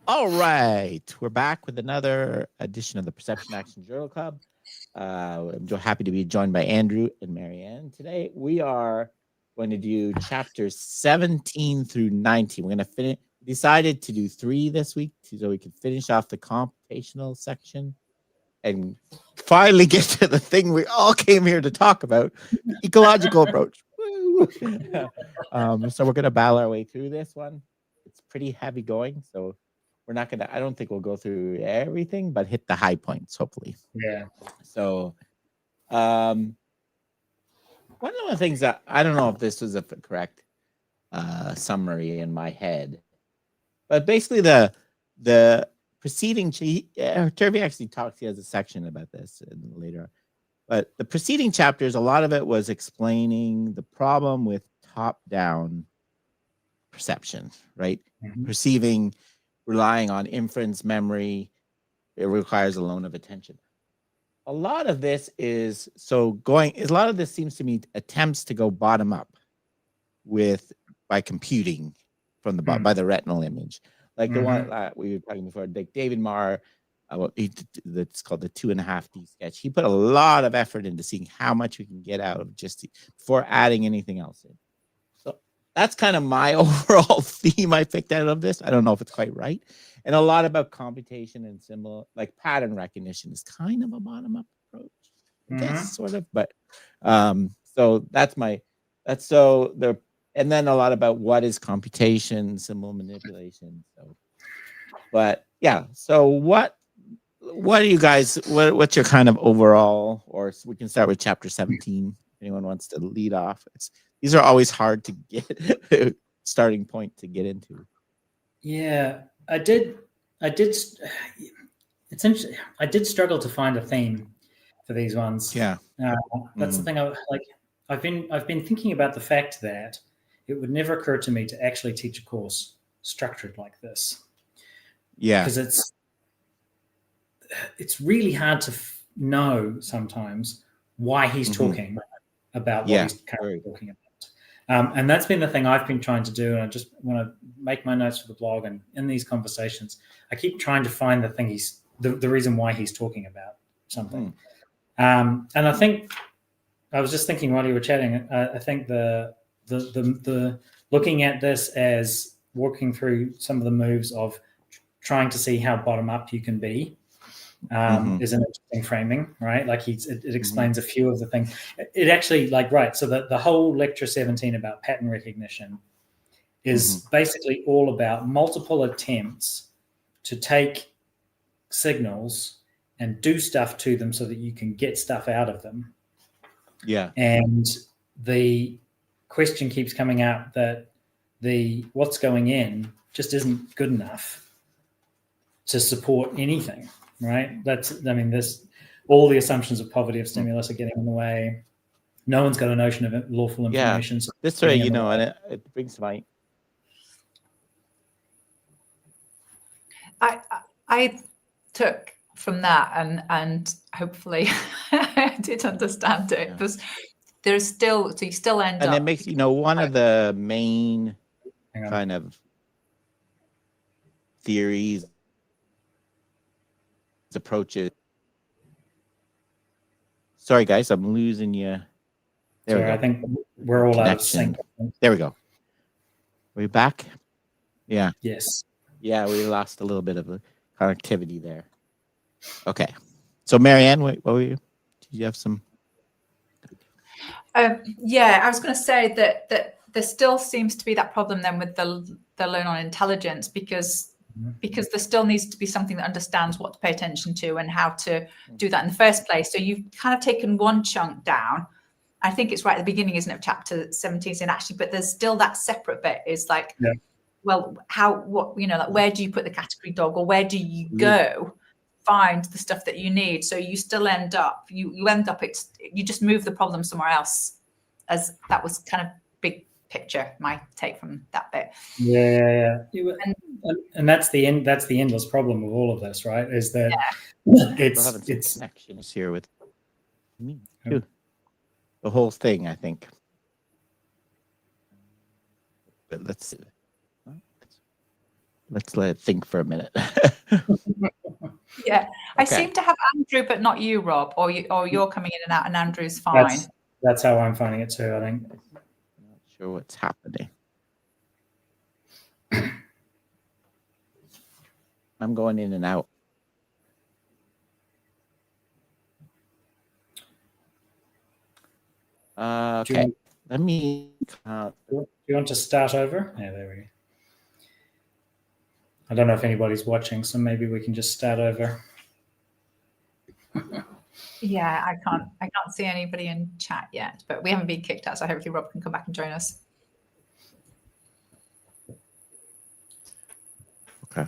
All right, we're back with another edition of the Perception Action Journal Club. I'm so happy to be joined by Andrew and Marianne. Today we are going to do chapters 17 through 19. We're going to finish. Decided to do 3 this week so we can finish off the computational section and finally get to the thing we all came here to talk about, the ecological approach. So we're going to battle our way through this one. It's pretty heavy going, so we're not going to, I don't think we'll go through everything, but hit the high points, hopefully. Yeah. So, one of the things that, I don't know if this was a correct summary in my head, but basically the preceding, Turvey actually talks, he has a section about this later, but the preceding chapters, a lot of it was explaining the problem with top-down perception, right? Mm-hmm. Perceiving, relying on inference memory, it requires a loan of attention. A lot of this is a lot of this seems to me attempts to go bottom up by computing from the by the retinal image, like the one we were talking before, like David Marr, that's called the 2.5D sketch. He put a lot of effort into seeing how much we can get out of just before adding anything else in. So that's kind of my overall theme I picked out of this. I don't know if it's quite right. And a lot about computation and symbol, like pattern recognition, is kind of a bottom-up approach, I guess, sort of. But so and then a lot about what is computation, symbol manipulation. So, but yeah. So what do you guys? What's your kind of overall? Or we can start with chapter 17. If anyone wants to lead off, these are always hard to get starting point to get into. Yeah, I did. It's interesting. I did struggle to find a theme for these ones. Yeah, that's the thing. I've been thinking about the fact that it would never occur to me to actually teach a course structured like this. Yeah, because it's really hard to know sometimes why he's talking about what he's currently talking about. And that's been the thing I've been trying to do. And I just want to make my notes for the blog. And in these conversations, I keep trying to find the thing the reason why he's talking about something. And I think I was just thinking while you were chatting, I think the looking at this as working through some of the moves of trying to see how bottom up you can be is an interesting framing, right? Like it explains a few of the things. It actually so the whole lecture 17 about pattern recognition is basically all about multiple attempts to take signals and do stuff to them so that you can get stuff out of them. Yeah. And the question keeps coming out that the what's going in just isn't good enough to support anything, right? There's all the assumptions of poverty of stimulus are getting in the way. No one's got a notion of lawful information. Yeah. So this way, and it brings my. I took from that and hopefully I did understand it. Because there's still, so you still end up. And it makes, one of the main kind of theories, approaches. Sorry, guys, I'm losing you. I think we're all out of sync. There we go. Are we back? Yeah. Yes. Yeah, we lost a little bit of the connectivity there. Okay. So, Marianne, what were you? Did you have some? Yeah, I was going to say that there still seems to be that problem then with the learn on intelligence because there still needs to be something that understands what to pay attention to and how to do that in the first place. So you've kind of taken one chunk down. I think it's right at the beginning, isn't it, chapter 17, saying actually, but there's still that separate bit is like, well, where do you put the category dog, or where do you go find the stuff that you need? So you still end up, you just move the problem somewhere else. As that was kind of big picture, my take from that bit. Yeah. And that's the end. That's the endless problem of all of this, right? Is that it's connections here with me too. The whole thing, I think. But let's see. let's let it think for a minute. Yeah, I Okay. seem to have Andrew, but not you, Rob. Or you're coming in and out, and Andrew's fine. That's how I'm finding it too. I think. Not sure what's happening. I'm going in and out. Okay. Let me. Do you want to start over? Yeah, there we go. I don't know if anybody's watching, so maybe we can just start over. Yeah, I can't see anybody in chat yet, but we haven't been kicked out, so hopefully Rob can come back and join us. Okay.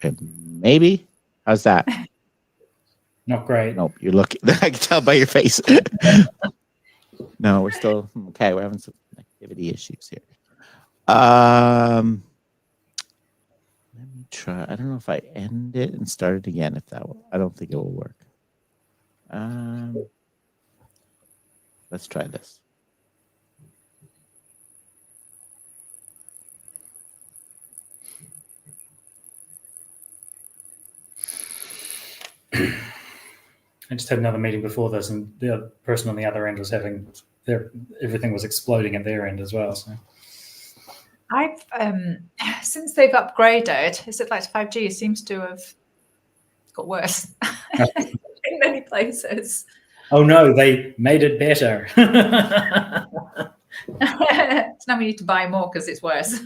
Okay, maybe. How's that? Not great. Nope, you're looking. I can tell by your face. No, we're still okay. We're having some connectivity issues here. Let me try. I don't know if I end it and start it again. If that will, I don't think it will work. Let's try this. I just had another meeting before this, and the other person on the other end was having everything was exploding at their end as well. So I've since they've upgraded, is it like 5G? It seems to have got worse in many places. Oh no, they made it better. So now we need to buy more because it's worse.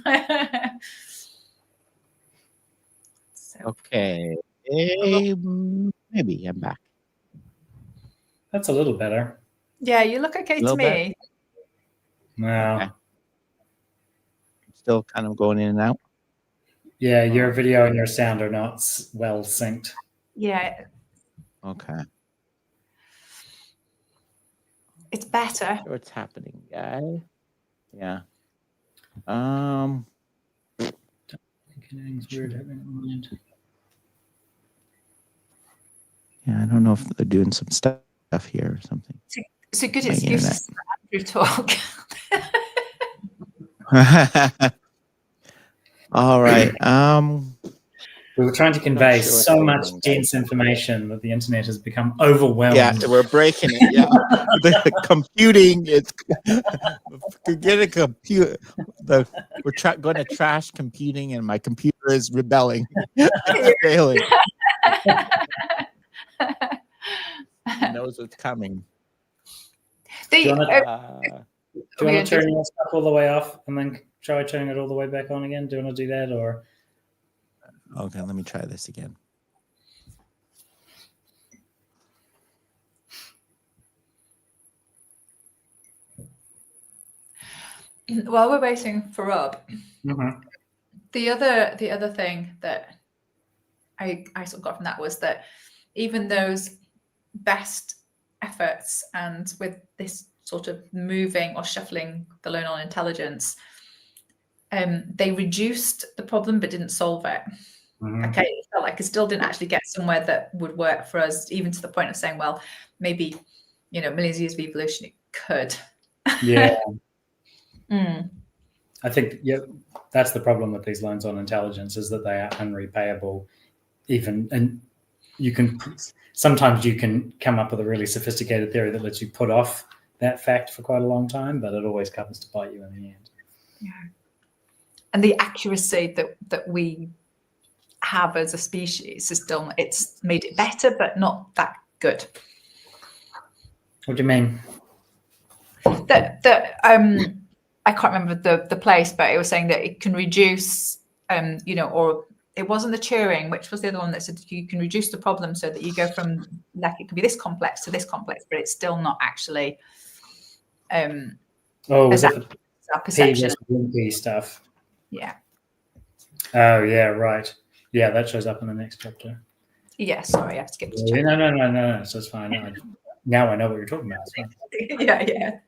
Okay, maybe I'm back. That's a little better. Yeah, you look okay to me. No. Okay. Still kind of going in and out. Yeah, your video and your sound are not well synced. Yeah. Okay. It's better. What's happening, guys? Yeah. Yeah, I don't know if they're doing some stuff here or something. It's a good excuse for Andrew talk. All right. We were trying to convey so much dense information that the internet has become overwhelmed. Yeah, we're breaking it. Yeah, the computing is. Get a computer. We're going to trash computing, and my computer is rebelling. It's failing. It knows what's coming. Do you want to turn your stuff all the way off and then try turning it all the way back on again? Do you want to do that, or? Okay, let me try this again. While we're waiting for Rob, the other thing that I sort of got from that was that even those best efforts and with this sort of moving or shuffling the loan on intelligence, they reduced the problem but didn't solve it. Okay, it felt like it still didn't actually get somewhere that would work for us, even to the point of saying, well, maybe, millions of years of evolution, it could. Yeah. I think that's the problem with these loans on intelligence, is that they are unrepayable. And sometimes you can come up with a really sophisticated theory that lets you put off that fact for quite a long time, but it always comes to bite you in the end. Yeah. And the accuracy that we have as a species is still, it's made it better, but not that good. What do you mean? I can't remember the place, but it was saying that it can reduce, or it wasn't the Turing, which was the other one that said you can reduce the problem so that you go from, like, it could be this complex to this complex, but it's still not actually. Was that our perception stuff? Yeah. Oh yeah, right. Yeah, that shows up in the next chapter. Yeah, sorry, I skipped to check. No, so it's fine. Now I know what you're talking about. Yeah.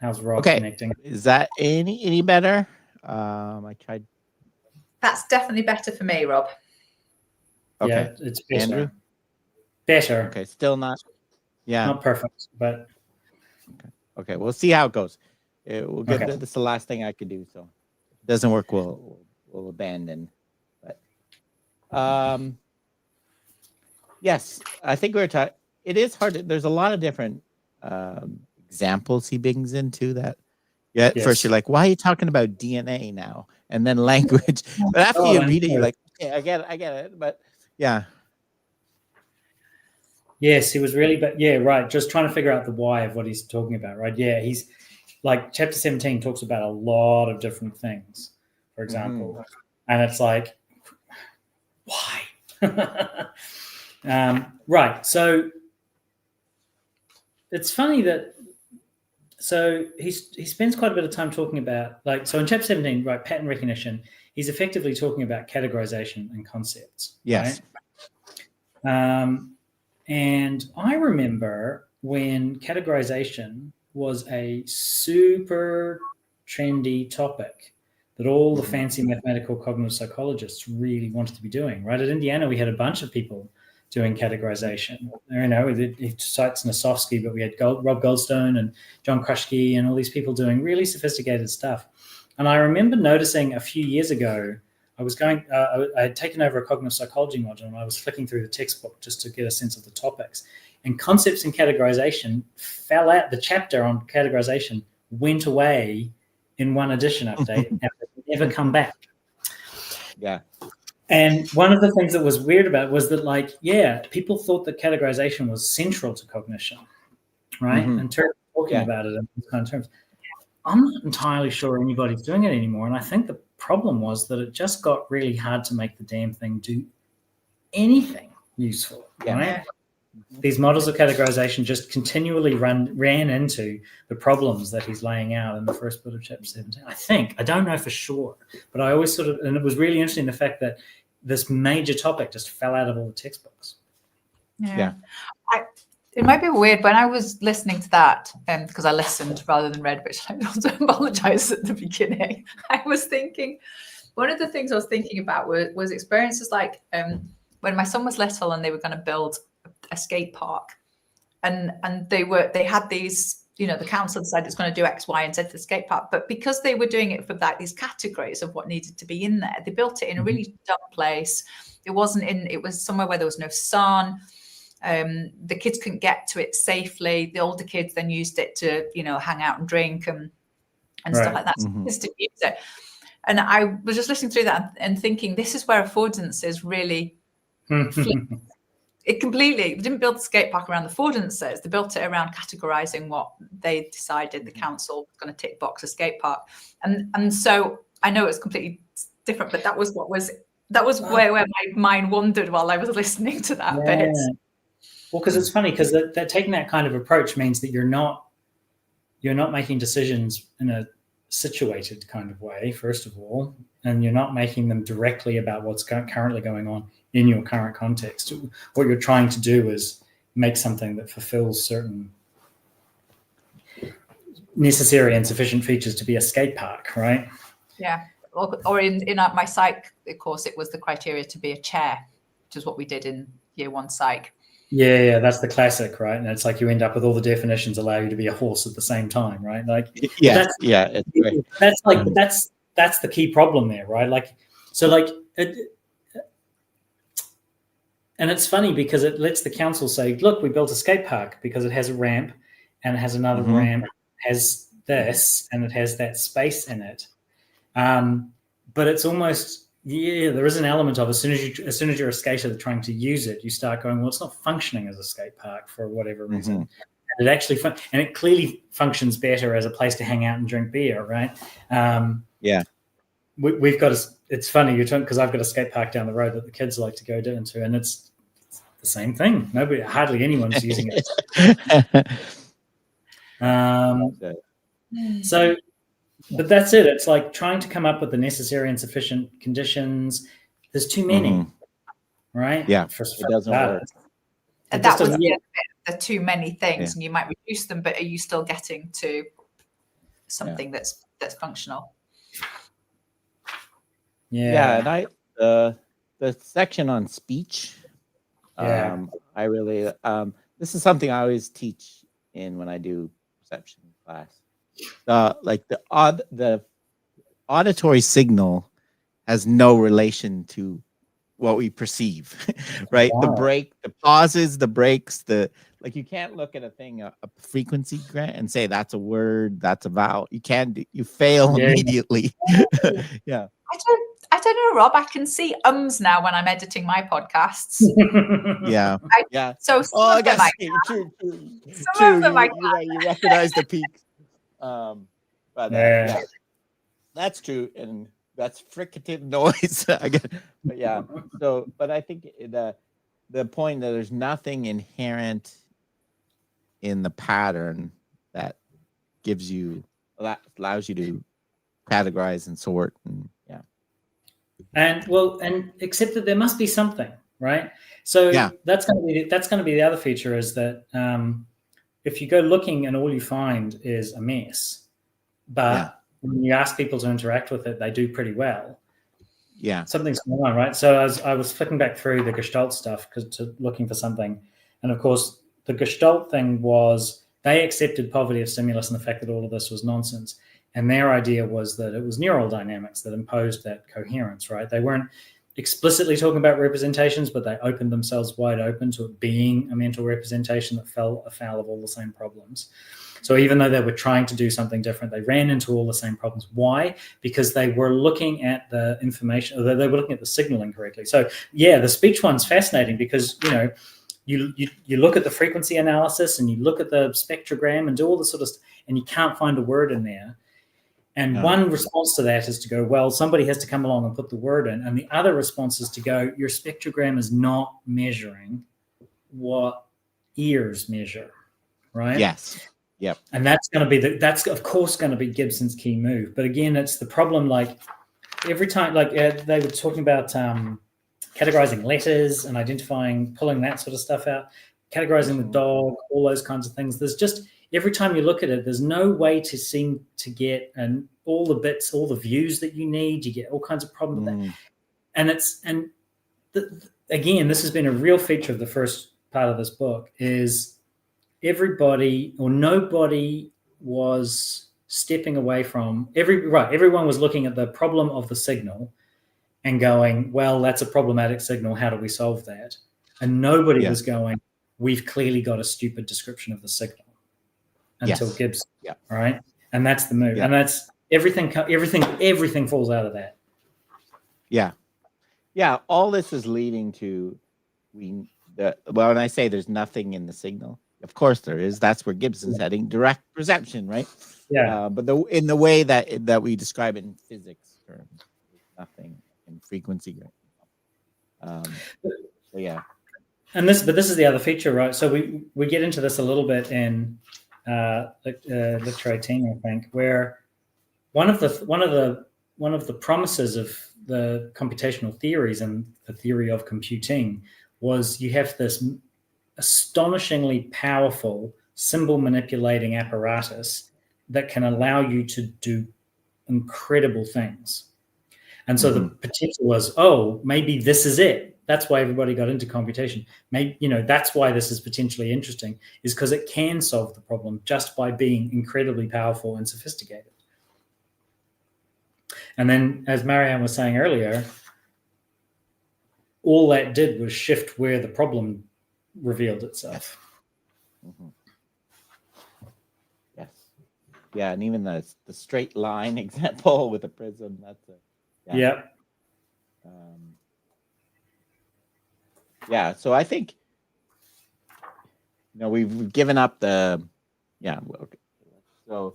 How's Rob connecting? Is that any better? I tried. That's definitely better for me, Rob. Okay. Yeah, it's better. Andrew? Better. Okay, still not. Yeah. Not perfect, but Okay, we'll see how it goes. We'll get Okay. this is the last thing I could do. So if it doesn't work, we'll abandon. But yes, I think we're talking. It is hard. There's a lot of different examples he brings into that. Yeah, at first you're like, why are you talking about DNA now? And then language. But after you read it, you're like, okay, I get it. But yeah. Yes, he was really, but yeah, right. Just trying to figure out the why of what he's talking about, right? Yeah, he's like chapter 17 talks about a lot of different things, for example, and it's like, why? Right. So it's funny that. So he spends quite a bit of time talking about, like, so in chapter 17, right, pattern recognition. He's effectively talking about categorization and concepts. Yes. Right? And I remember when categorization was a super trendy topic that all the fancy mathematical cognitive psychologists really wanted to be doing, right? At Indiana, we had a bunch of people doing categorization. You know, it cites Nosofsky, but we had Rob Goldstone and John Krushke and all these people doing really sophisticated stuff. And I remember noticing a few years ago, I had taken over a cognitive psychology module and I was flicking through the textbook just to get a sense of the topics. And concepts in categorization fell out. The chapter on categorization went away in one edition update and never come back. Yeah. And one of the things that was weird about it was that, like, yeah, people thought that categorization was central to cognition, right? And talking about it in these kind of terms. I'm not entirely sure anybody's doing it anymore. And I think the problem was that it just got really hard to make the damn thing do anything useful, right? These models of categorization just continually ran into the problems that he's laying out in the first bit of chapter 17. I think, I don't know for sure, but I always and it was really interesting the fact that this major topic just fell out of all the textbooks. Yeah. It might be weird when I was listening to that, because I listened rather than read, which I also apologize at the beginning. I was thinking, one of the things I was thinking about was experiences like when my son was little and they were going to build a skate park, and they had these, you know, the council decided it's going to do X, Y, and Z to the skate park, but because they were doing it for like these categories of what needed to be in there, they built it in a really dumb place. It was somewhere where there was no sun. The kids couldn't get to it safely. The older kids then used it to, you know, hang out and drink and stuff like that. So kids didn't use it. And I was just listening through that and thinking, this is where affordances really it completely. They didn't build the skate park around the affordances. They built it around categorizing what they decided the council was going to tick box a skate park. And so I know it's completely different, but that was where my mind wandered while I was listening to that bit. Well, because it's funny because that taking that kind of approach means that you're not making decisions in a situated kind of way, first of all, and you're not making them directly about what's currently going on in your current context. What you're trying to do is make something that fulfills certain necessary and sufficient features to be a skate park, right? Yeah. Or in my psych course, it was the criteria to be a chair, which is what we did in year 1 psych. Yeah, that's the classic, right? And it's like you end up with all the definitions allow you to be a horse at the same time, right? Like, it's great. That's like that's the key problem there, right? Like, so like, and it's funny because it lets the council say, look, we built a skate park because it has a ramp and it has another ramp, has this, and it has that space in it. But it's almost, there is an element of as soon as you're a skater trying to use it, you start going, well, it's not functioning as a skate park for whatever reason. And it actually and it clearly functions better as a place to hang out and drink beer, right? We've got it's funny you're talking because I've got a skate park down the road that the kids like to go into, and it's the same thing. Hardly anyone's using it. So. But that's it. It's like trying to come up with the necessary and sufficient conditions. There's too many, right? Yeah, it doesn't work. And that was the too many things, and you might reduce them, but are you still getting to something that's functional? And the section on speech, I really this is something I always teach when I do perception class. The auditory signal has no relation to what we perceive, right? Wow. The pauses, the breaks, you can't look at a thing, a frequency grant, and say that's a word, that's a vowel. You can't. You fail immediately. Yeah. I don't know, Rob. I can see ums now when I'm editing my podcasts. Yeah. Yeah. So I guess true. You recognize the peaks. Yeah, that's true, and that's fricative noise. I guess, but yeah. So, but I think the point that there's nothing inherent in the pattern that allows you to categorize and sort, and yeah. And except that there must be something, right? So that's going to be the other feature, is that if you go looking and all you find is a mess, but when you ask people to interact with it, they do pretty well. Yeah, something's going on, right? So I was flicking back through the Gestalt stuff looking for something, and of course the Gestalt thing was they accepted poverty of stimulus and the fact that all of this was nonsense. And their idea was that it was neural dynamics that imposed that coherence, right? They weren't explicitly talking about representations, but they opened themselves wide open to it being a mental representation that fell afoul of all the same problems. So even though they were trying to do something different, they ran into all the same problems. Why? Because they were looking at the information, or they were looking at the signal incorrectly. So yeah, the speech one's fascinating because, you look at the frequency analysis and you look at the spectrogram and do all this sort of stuff, and you can't find a word in there. And one response to that is to go, well, somebody has to come along and put the word in. And the other response is to go, your spectrogram is not measuring what ears measure, right? Yes. Yep. And that's going to be that's of course going to be Gibson's key move. But again, it's the problem. Like every time, they were talking about categorizing letters and identifying, pulling that sort of stuff out, categorizing the dog, all those kinds of things. There's just, every time you look at it, there's no way to seem to get all the bits, all the views that you need. You get all kinds of problems with that. And again, this has been a real feature of the first part of this book, is everybody or nobody was stepping away from everyone was looking at the problem of the signal and going, well, that's a problematic signal. How do we solve that? And nobody was going, we've clearly got a stupid description of the signal until Gibson. Yeah. Right. And that's the move. Yeah. And that's everything falls out of that. Yeah. Yeah. All this is leading to when I say there's nothing in the signal, of course there is. That's where Gibson's heading. Direct perception, right? Yeah. But in the way that we describe it in physics terms, there's nothing in frequency. Yeah. And this is the other feature, right? So we get into this a little bit in Lecture 18, I think, where one of the promises of the computational theories and the theory of computing was you have this astonishingly powerful symbol manipulating apparatus that can allow you to do incredible things. And so the potential was, maybe this is it. That's why everybody got into computation. Maybe, that's why this is potentially interesting, is because it can solve the problem just by being incredibly powerful and sophisticated. And then, as Marianne was saying earlier, all that did was shift where the problem revealed itself. Yes. Yeah, and even the straight line example with a prism, that's so I think we've given up the so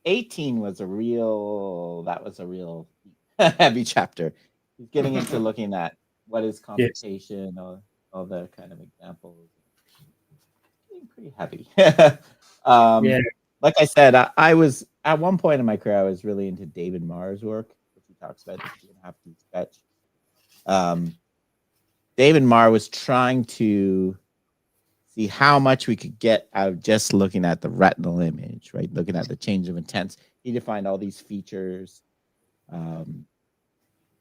18 was a real heavy chapter. He's getting into looking at what is computation, all the kind of examples. Pretty heavy. Like I said, I was at one point in my career, I was really into David Marr's work, which he talks about the 2.5D sketch. David Marr was trying to see how much we could get out of just looking at the retinal image, right? Looking at the change of intents. He defined all these features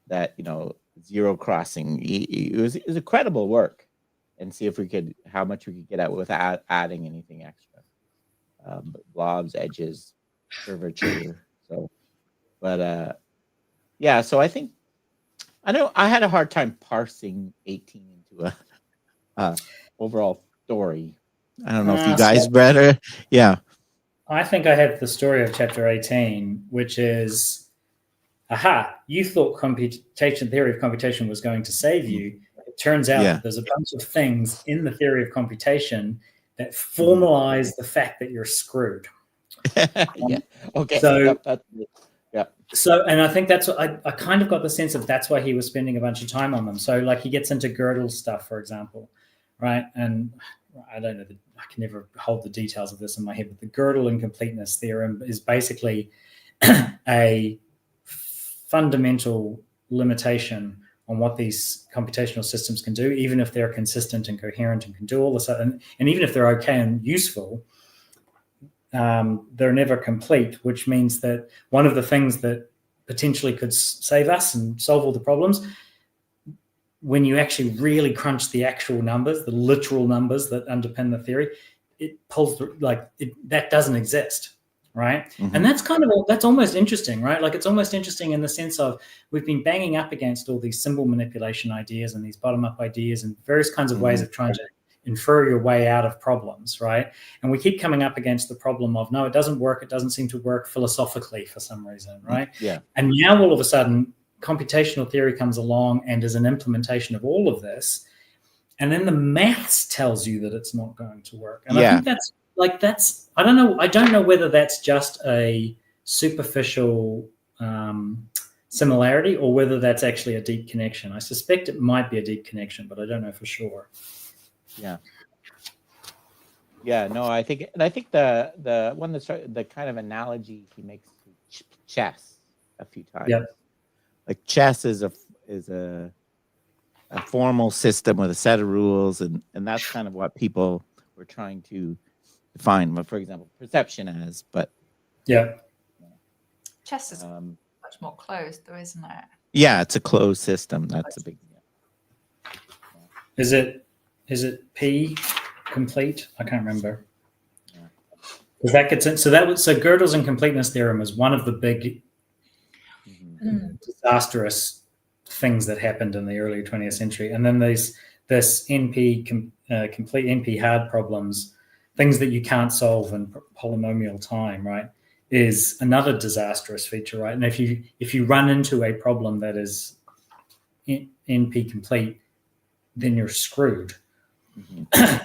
that, zero crossing. It was incredible work, and see if how much we could get out without adding anything extra. blobs, edges, curvature. So, but yeah. So I think I know I had a hard time parsing 18 into a overall story. I don't know if you guys read it. Yeah. I think I have the story of chapter 18, which is, you thought theory of computation was going to save you. It turns out that there's a bunch of things in the theory of computation that formalize the fact that you're screwed. Yeah. Okay. So, yep. So, and I think that's what I kind of got the sense of that's why he was spending a bunch of time on them. So, like, he gets into Gödel's stuff, for example, right? And I don't know, I can never hold the details of this in my head, but the Gödel incompleteness theorem is basically a fundamental limitation on what these computational systems can do, even if they're consistent and coherent and can do all this, and even if they're okay and useful, they're never complete, which means that one of the things that potentially could save us and solve all the problems, when you actually really crunch the actual numbers, the literal numbers that underpin the theory, it pulls that doesn't exist, right? Mm-hmm. And that's almost interesting, right? Like, it's almost interesting in the sense of we've been banging up against all these symbol manipulation ideas and these bottom-up ideas and various kinds of ways of trying to infer your way out of problems, right? And we keep coming up against the problem of, no, it doesn't work. It doesn't seem to work philosophically for some reason, right? Yeah. And now all of a sudden, computational theory comes along and is an implementation of all of this. And then the maths tells you that it's not going to work. And I think that's, I don't know whether that's just a superficial similarity or whether that's actually a deep connection. I suspect it might be a deep connection, but I don't know for sure. Yeah, no, I think the one the kind of analogy he makes to chess a few times. Yeah. Like, chess is a formal system with a set of rules, and that's kind of what people were trying to define, for example, perception as. But chess is much more closed, though, isn't it? Yeah, it's a closed system. That's a big deal. Is it P complete? I can't remember. Because that gets in. So Gödel's incompleteness theorem is one of the big disastrous things that happened in the early 20th century. And then there's this NP complete NP hard problems, things that you can't solve in polynomial time, right? Is another disastrous feature, right? And if you run into a problem that is NP complete, then you're screwed.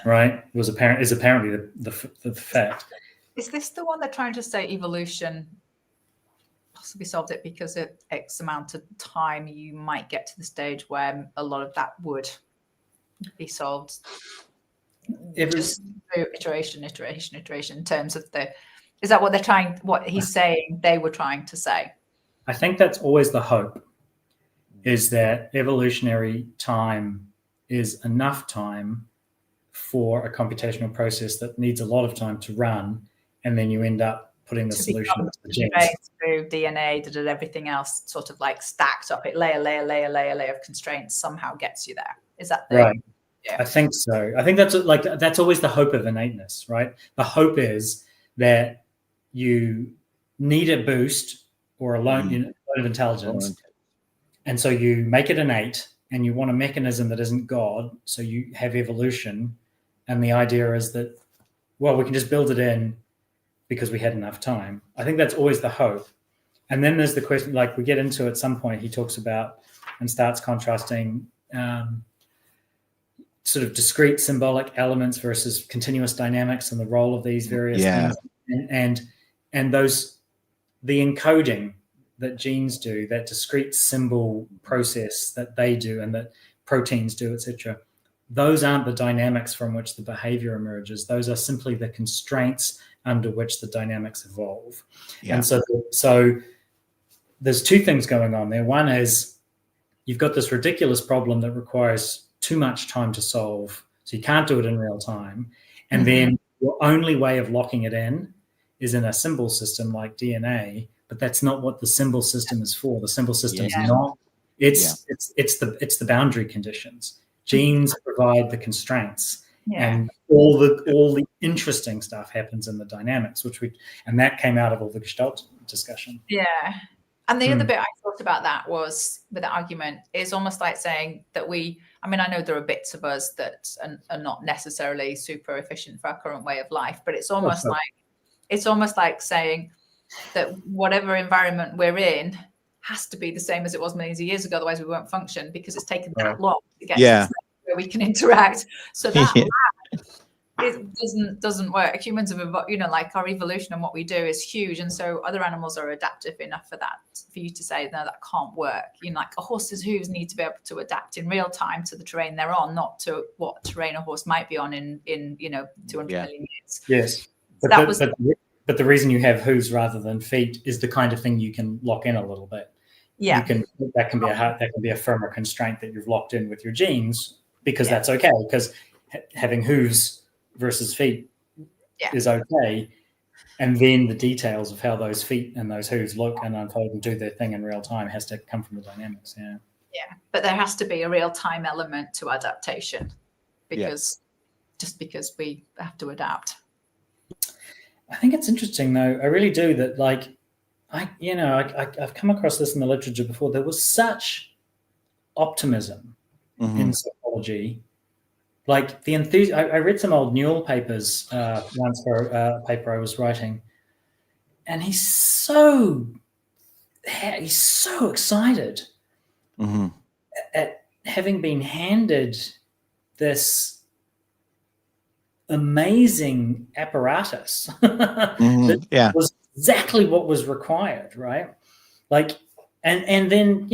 Right? Is apparently the fact. Is this the one they're trying to say evolution possibly solved it because at X amount of time you might get to the stage where a lot of that would be solved? Just iteration in terms of is that what he's saying they were trying to say? I think that's always the hope, is that evolutionary time is enough time for a computational process that needs a lot of time to run, and then you end up putting the solution into the genes. Through DNA, everything else sort of like stacked up. It layer of constraints somehow gets you there. Is that right? Yeah. I think so. I think that's always the hope of innateness, right? The hope is that you need a boost or a load of intelligence, and so you make it innate, and you want a mechanism that isn't God, so you have evolution, and the idea is that, well, we can just build it in because we had enough time. I think that's always the hope. And then there's the question, like we get into at some point, he talks about and starts contrasting sort of discrete symbolic elements versus continuous dynamics and the role of these various things. And the encoding that genes do, that discrete symbol process that they do and that proteins do, etc. Those aren't the dynamics from which the behavior emerges. Those are simply the constraints under which the dynamics evolve. Yeah. And so there's two things going on there. One is you've got this ridiculous problem that requires too much time to solve, so you can't do it in real time. And then your only way of locking it in is in a symbol system like DNA, but that's not what the symbol system is for. The symbol system is not. It's the boundary conditions. Genes provide the constraints, And all the interesting stuff happens in the dynamics, and that came out of all the Gestalt discussion. Yeah. And the other bit I thought about that was, with the argument, is almost like saying that I know there are bits of us that are not necessarily super efficient for our current way of life, but it's almost like saying that whatever environment we're in has to be the same as it was millions of years ago, otherwise we won't function, because it's taken that long to get to the state where we can interact. So that it doesn't work. Humans have evolved, like our evolution and what we do is huge, and so other animals are adaptive enough for you to say no, that can't work. Like a horse's hooves need to be able to adapt in real time to the terrain they're on, not to what terrain a horse might be on in 200 million years. Yes, but the reason you have hooves rather than feet is the kind of thing you can lock in a little bit. Yeah, that can be a firmer constraint that you've locked in with your genes, because that's okay, because having hooves versus feet is okay, and then the details of how those feet and those hooves look and unfold and do their thing in real time has to come from the dynamics. But there has to be a real time element to adaptation, because we have to adapt. I think it's interesting, though. I really do, that I've come across this in the literature before. There was such optimism in psychology. Like the enthusiasm. I read some old Newell papers once for a paper I was writing, and he's so excited at having been handed this amazing apparatus that was exactly what was required, right? Like, and then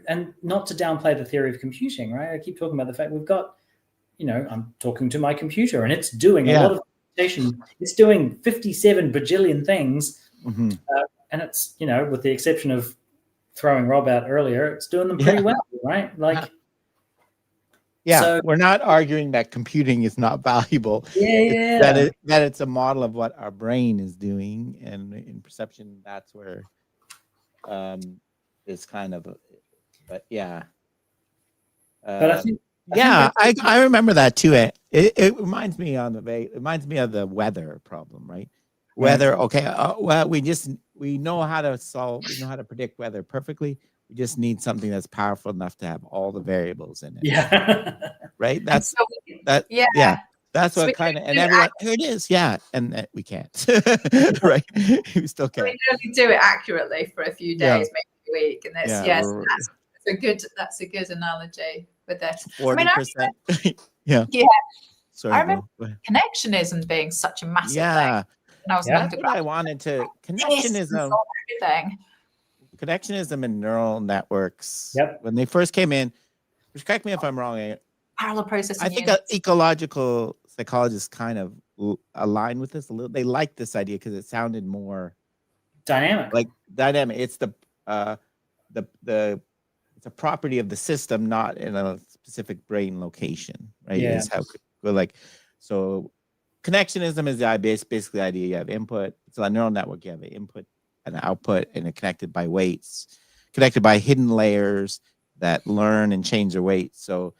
and not to downplay the theory of computing, right? I keep talking about the fact we've got. I'm talking to my computer and it's doing a lot of computation. It's doing 57 bajillion things. And it's, with the exception of throwing Rob out earlier, it's doing them pretty well, right? Like, so we're not arguing that computing is not valuable. That it's a model of what our brain is doing, and in perception, that's where it's kind of, but I think. I remember that too. It reminds me of the weather problem, right? Weather, well, we know how to predict weather perfectly. We just need something that's powerful enough to have all the variables in it. Yeah. Right? That's what kind of, and everyone, here it is. Yeah. And we can't. Right? We still can't. We only do it accurately for a few days, maybe a week. And that's a good analogy with it. 40%. Sorry, I remember connectionism being such a massive thing. When I was I wanted to connectionism and neural networks. When they first came in, which correct me if I'm wrong, parallel processing. I think ecological psychologists kind of align with this a little. They like this idea because it sounded more dynamic. Like dynamic. It's it's a property of the system, not in a specific brain location, right? Yeah. Is how so connectionism is basically the idea you have input. It's a neural network. You have an input and an output, and it's connected by weights, connected by hidden layers that learn and change their weights. So,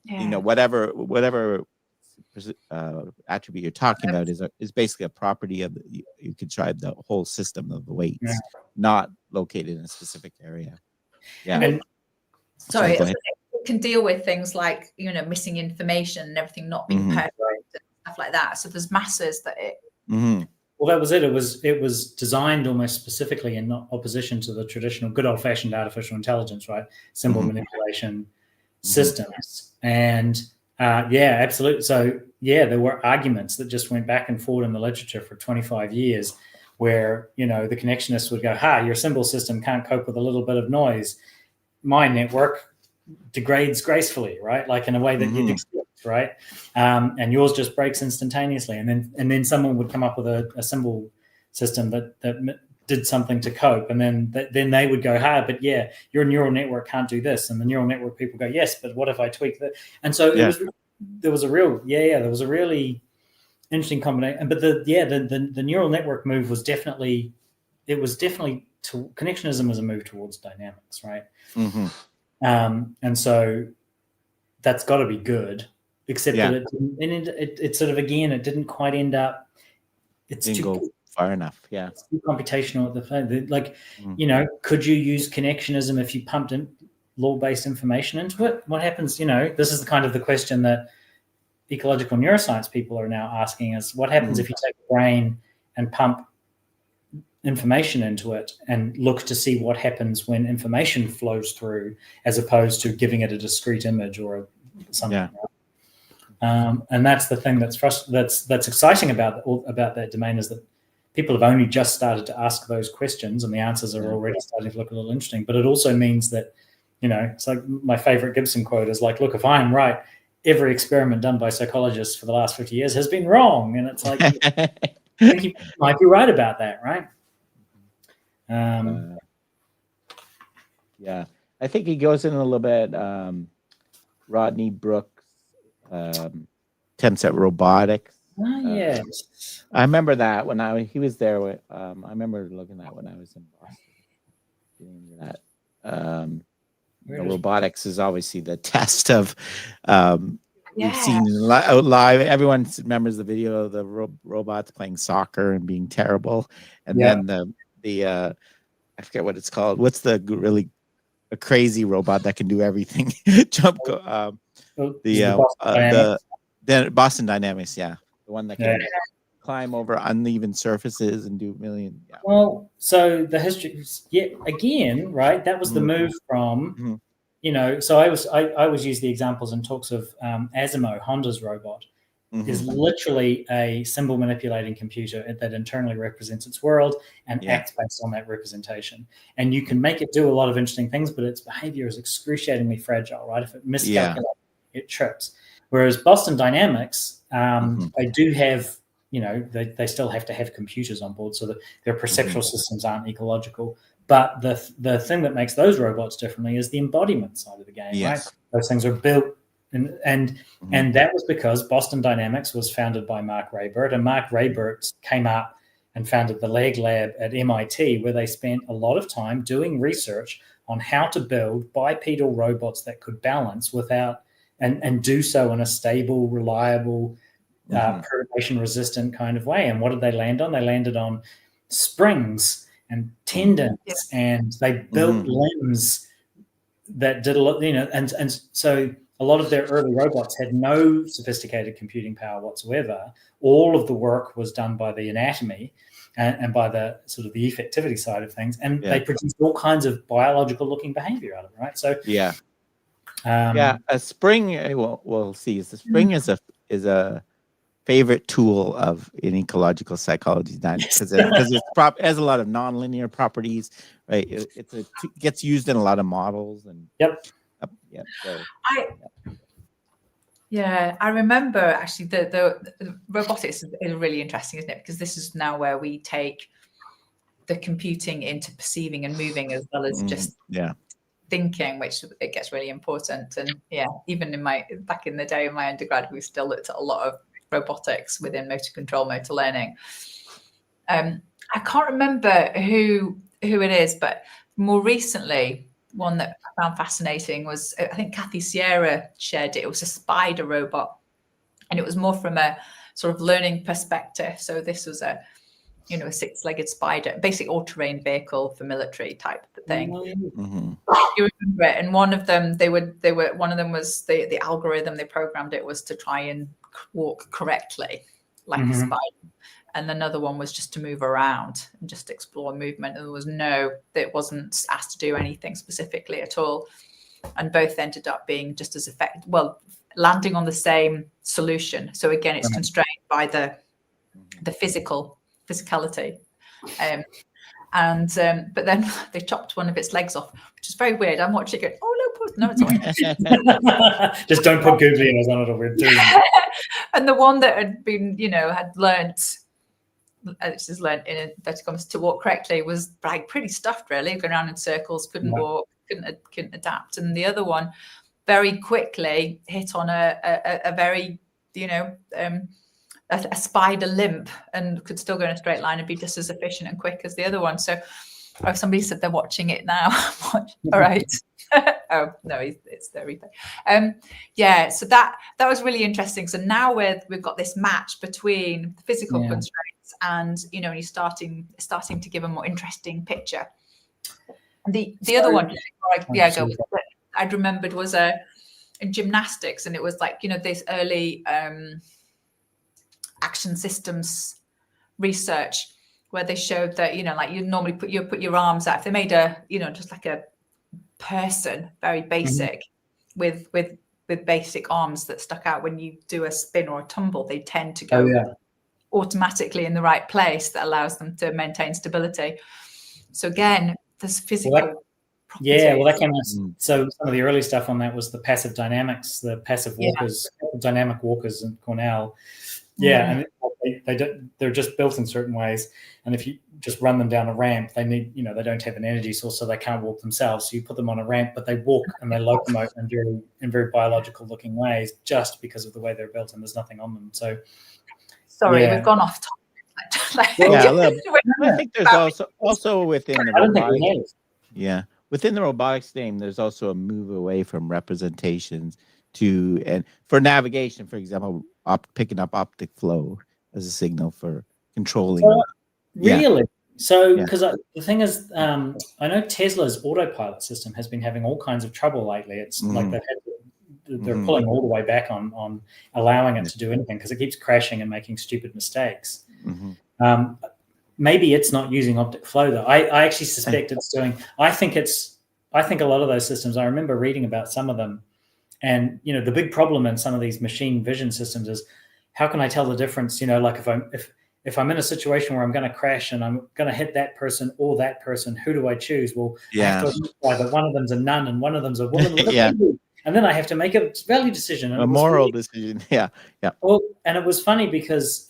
whatever attribute you're talking about is basically a property of you could drive the whole system of the weights, not located in a specific area. And it can deal with things like missing information and everything not being perfect and stuff like that. So there's masses that it. Well, that was it. It was designed almost specifically in opposition to the traditional good old-fashioned artificial intelligence, right? Symbol manipulation systems, and absolutely. So there were arguments that just went back and forth in the literature for 25 years, where the connectionists would go, your symbol system can't cope with a little bit of noise. My network degrades gracefully, right? Like in a way that you'd expect, right? And yours just breaks instantaneously. And then someone would come up with a symbol system that did something to cope. And then they would go, but your neural network can't do this. And the neural network people go, yes, but what if I tweak that? And so there was a really interesting combination. But the neural network move was definitely connectionism as a move towards dynamics, right? And so that's got to be good. except that it sort of, again, it didn't quite end up. It didn't go far enough. Yeah, it's too computational at the could you use connectionism if you pumped in law-based information into it? What happens? This is the question that ecological neuroscience people are now asking: is what happens if you take a brain and pump information into it and look to see what happens when information flows through, as opposed to giving it a discrete image or something. Yeah. And that's the thing that's exciting about that domain, is that people have only just started to ask those questions, and the answers are already starting to look a little interesting. But it also means that, it's like my favorite Gibson quote is like, look, if I am right, every experiment done by psychologists for the last 50 years has been wrong. And it's like, I think you might be right about that, right? Yeah, I think he goes in a little bit. Rodney Brooks attempts at robotics. Yes, I remember that when he was there. I remember looking at when I was in Boston. That robotics is obviously the test of. We've seen live. Everyone remembers the video of the robots playing soccer and being terrible, and then the I forget what it's called. What's the really a crazy robot that can do everything? Jump. The Boston Dynamics. Yeah, the one that can climb over uneven surfaces and do million. Yeah. Well, so the history, again, right? That was the move from. So I always use the examples in talks of Asimo, Honda's robot, is literally a symbol manipulating computer that internally represents its world and acts based on that representation. And you can make it do a lot of interesting things, but its behavior is excruciatingly fragile, right? If it miscalculates, it trips. Whereas Boston Dynamics, they do have, they still have to have computers on board, so that their perceptual systems aren't ecological. But the thing that makes those robots differently is the embodiment side of the game, right? Those things are built, and that was because Boston Dynamics was founded by Mark Raybert, and Mark Raybert came up and founded the Leg Lab at MIT, where they spent a lot of time doing research on how to build bipedal robots that could balance without and do so in a stable, reliable, perturbation-resistant kind of way. And what did they land on? They landed on springs and tendons, and they built limbs that did a lot, and so a lot of their early robots had no sophisticated computing power whatsoever. All of the work was done by the anatomy and by the sort of the effectivity side of things, and they produced all kinds of biological looking behavior out of it, right? So a spring. We'll see. The spring is a favorite tool in ecological psychology because it has a lot of nonlinear properties, right? It gets used in a lot of models and I remember actually the robotics is really interesting, isn't it? Because this is now where we take the computing into perceiving and moving as well as just thinking, which it gets really important. And even back in the day of my undergrad, we still looked at a lot of robotics within motor control, motor learning. I can't remember who it is, but more recently, one that I found fascinating was, I think Kathy Sierra shared it. It was a spider robot, and it was more from a sort of learning perspective. So this was a six-legged spider, basic all-terrain vehicle for military type thing. You remember it? And one of them, one of them was the algorithm they programmed it was to try and walk correctly like a spider, and another one was just to move around and just explore movement. And it wasn't asked to do anything specifically at all, and both ended up being just as effective, landing on the same solution. So again, it's constrained by the physicality, but then they chopped one of its legs off, which is very weird. I'm watching it. Oh no, it's all right. Just don't put googly eyes on it, or we're doing. And the one that had been, had learnt in inverted commas to walk correctly was like pretty stuffed, really, going around in circles, couldn't walk, couldn't adapt. And the other one very quickly hit on a very, a spider limp, and could still go in a straight line and be just as efficient and quick as the other one. So somebody said they're watching it now. All right. Oh no, it's everything. Yeah, so that was really interesting. So now we've got this match between the physical constraints and and you're starting to give a more interesting picture. The other one, I'd remembered was in gymnastics, and it was like this early action systems research where they showed that like you normally put your arms out. If they made a just like a person, very basic, with basic arms that stuck out, when you do a spin or a tumble, they tend to go automatically in the right place that allows them to maintain stability. So again, there's physical properties. That came out. So some of the early stuff on that was the passive dynamics, the passive walkers, dynamic walkers in Cornell. And they're just built in certain ways, and if you just run them down a ramp, they need they don't have an energy source, so they can't walk themselves. So you put them on a ramp, but they walk and they locomote in very biological looking ways, just because of the way they're built, and there's nothing on them. So sorry, we've gone off topic. I think there's also within the robotics. Within the robotics name, there's also a move away from representations and for navigation, for example, picking up optic flow as a signal for controlling. Really? So, because the thing is, I know Tesla's autopilot system has been having all kinds of trouble lately. It's like they're pulling all the way back on allowing it to do anything, because it keeps crashing and making stupid mistakes. Maybe it's not using optic flow though. I actually suspect it's doing. I think a lot of those systems. I remember reading about some of them, and the big problem in some of these machine vision systems is, how can I tell the difference? Like if I'm in a situation where I'm going to crash and I'm going to hit that person or that person, who do I choose? Well, I have to identify that one of them's a nun and one of them's a woman. And then I have to make a value decision. A moral decision. Yeah. Well, and it was funny because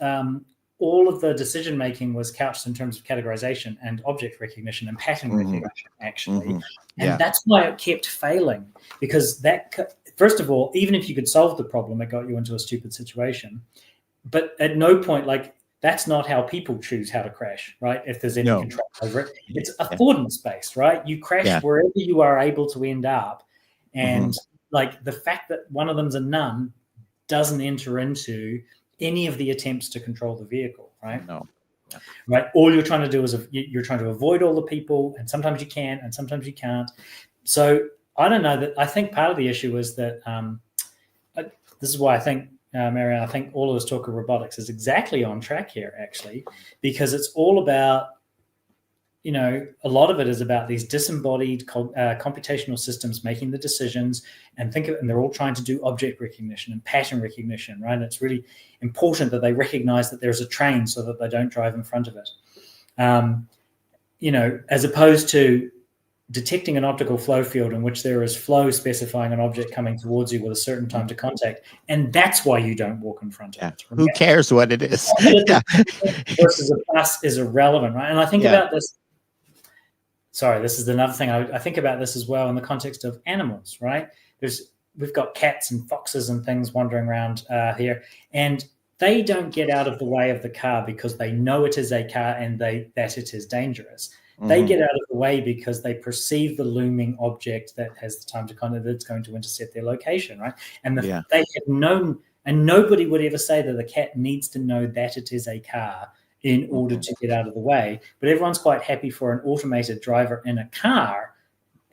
all of the decision making was couched in terms of categorization and object recognition and pattern recognition, actually. And that's why it kept failing, because first of all, even if you could solve the problem, it got you into a stupid situation. But at no point, that's not how people choose how to crash, right? If there's any control over it, it's affordance based, right? You crash wherever you are able to end up. And the fact that one of them's a nun doesn't enter into any of the attempts to control the vehicle, right? No. Right. All you're trying to do is you're trying to avoid all the people, and sometimes you can, and sometimes you can't. So I don't know. I think part of the issue is that this is why I think, Marianne, I think all of this talk of robotics is exactly on track here, actually, because it's all about, a lot of it is about these disembodied computational systems making the decisions, and they're all trying to do object recognition and pattern recognition, right? And it's really important that they recognize that there's a train so that they don't drive in front of it. As opposed to detecting an optical flow field in which there is flow specifying an object coming towards you with a certain time to contact, and that's why you don't walk in front of it. Right? Who cares what it is? Versus a bus is irrelevant, right? And I think about this. Sorry, this is another thing. I think about this as well in the context of animals, right? We've got cats and foxes and things wandering around here, and they don't get out of the way of the car because they know it is a car and that it is dangerous. They get out of the way because they perceive the looming object that has the time to that's going to intercept their location, right? And they have known, and nobody would ever say that the cat needs to know that it is a car in order to get out of the way. But everyone's quite happy for an automated driver in a car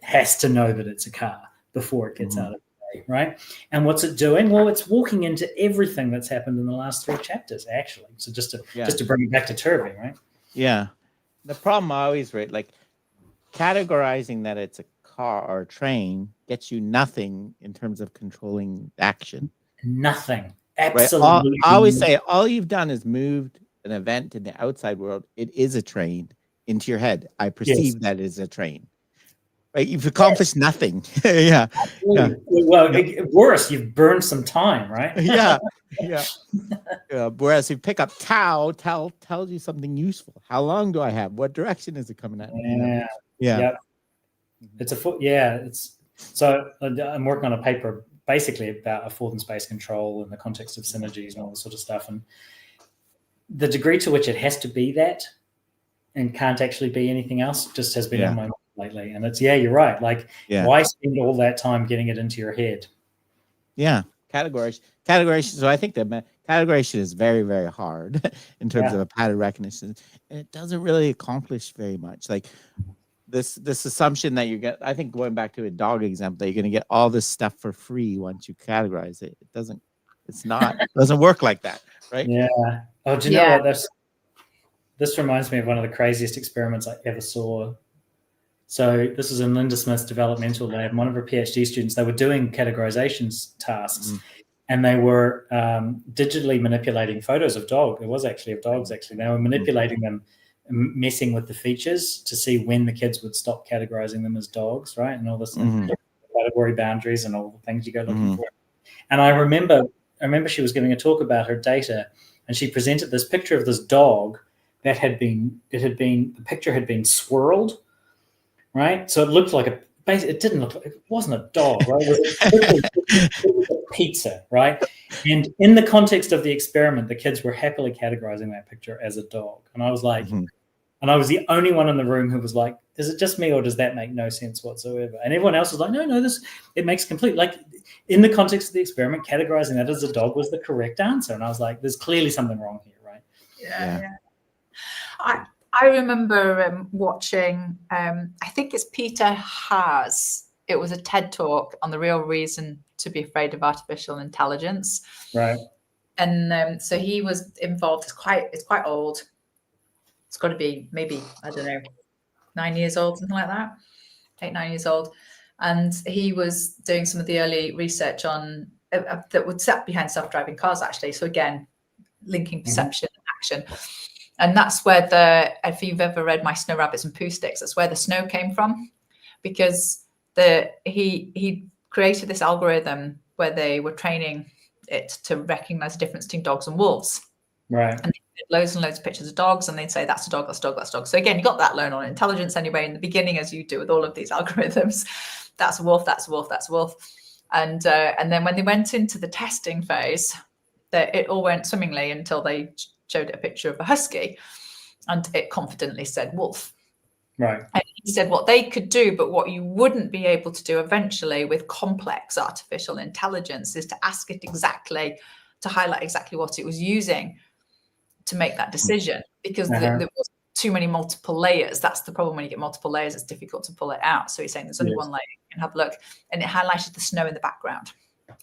has to know that it's a car before it gets out of the way, right? And what's it doing? Well, it's walking into everything that's happened in the last 3 chapters, actually. So just to bring it back to Turvey, right? Yeah. The problem I always read, categorizing that it's a car or a train gets you nothing in terms of controlling action. Nothing. Absolutely. Right? I always say all you've done is moved an event in the outside world. It is a train into your head. I perceive that as a train. Right? You've accomplished nothing. Yeah. Well, worse, you've burned some time, right? Yeah. Whereas if you pick up tau tells you something useful. How long do I have? What direction is it coming at? It's a foot. Yeah. So I'm working on a paper basically about affordance-based control in the context of synergies and all this sort of stuff. And the degree to which it has to be that and can't actually be anything else just has been on my mind lately, and it's you're right. Like, why spend all that time getting it into your head? Yeah, categorization. So I think that categorization is very, very hard in terms of a pattern recognition, and it doesn't really accomplish very much. Like this assumption that you get. I think going back to a dog example, that you're going to get all this stuff for free once you categorize it. It doesn't. It's not. It doesn't work like that, right? Yeah. Oh, do you know what? This reminds me of one of the craziest experiments I ever saw. So this was in Linda Smith's developmental lab. One of her PhD students, they were doing categorizations tasks, and they were digitally manipulating photos of dogs. It was actually of dogs, actually. They were manipulating them, messing with the features to see when the kids would stop categorizing them as dogs, right? And all this category boundaries and all the things you go looking for. And I remember she was giving a talk about her data, and she presented this picture of this dog that the picture had been swirled, right? So it looked like it wasn't a dog, right? It was a pizza, right? And in the context of the experiment, the kids were happily categorizing that picture as a dog. And I was like, and I was the only one in the room who was like, is it just me, or does that make no sense whatsoever? And everyone else was like, no, it makes complete, like, in the context of the experiment, categorizing that as a dog was the correct answer. And I was like, there's clearly something wrong here, right? Yeah. I remember watching, I think it's Peter Haas. It was a TED talk on the real reason to be afraid of artificial intelligence. Right. And so he was involved. It's quite old. It's got to be maybe, I don't know, 9 years old, something like that. 8, 9 years old. And he was doing some of the early research on that would sit behind self-driving cars, actually. So again, linking perception and action. And that's where if you've ever read My Snow Rabbits and Pooh Sticks, that's where the snow came from, because he created this algorithm where they were training it to recognize the difference between dogs and wolves. Right. And they did loads and loads of pictures of dogs, and they'd say, that's a dog, that's a dog, that's a dog. So again, you got that learn on intelligence anyway in the beginning, as you do with all of these algorithms. That's a wolf, that's a wolf, that's a wolf. And then when they went into the testing phase, it all went swimmingly until they showed a picture of a husky, and it confidently said wolf. Right. And he said what they could do, but what you wouldn't be able to do eventually with complex artificial intelligence, is to ask it exactly, to highlight exactly what it was using to make that decision, because there was too many multiple layers. That's the problem. When you get multiple layers, it's difficult to pull it out. So he's saying there's only one layer. You can have a look. And it highlighted the snow in the background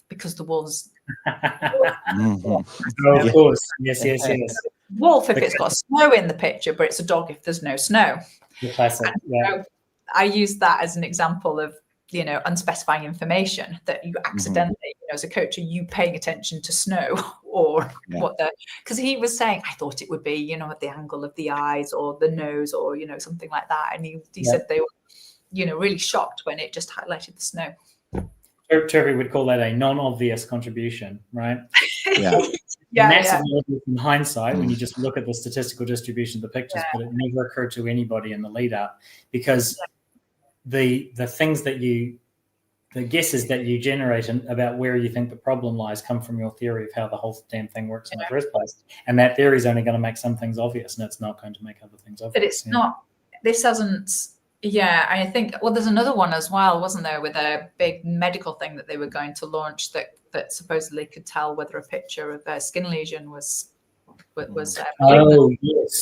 because the wolves. Oh, of course. Yes. Wolf if it's got snow in the picture, but it's a dog if there's no snow. Classic. So I use that as an example of, unspecifying information that you accidentally, as a coach, are you paying attention to snow or because he was saying, I thought it would be, at the angle of the eyes or the nose or, something like that. And he said they were, really shocked when it just highlighted the snow. Turvey would call that a non-obvious contribution, right? Massively obvious in hindsight when you just look at the statistical distribution of the pictures, but it never occurred to anybody in the lead up, because the things that the guesses that you generate about where you think the problem lies come from your theory of how the whole damn thing works in the first place. And that theory is only going to make some things obvious, and it's not going to make other things obvious. But it's not, this hasn't, I think, there's another one as well, wasn't there, with a big medical thing that they were going to launch that supposedly could tell whether a picture of a skin lesion was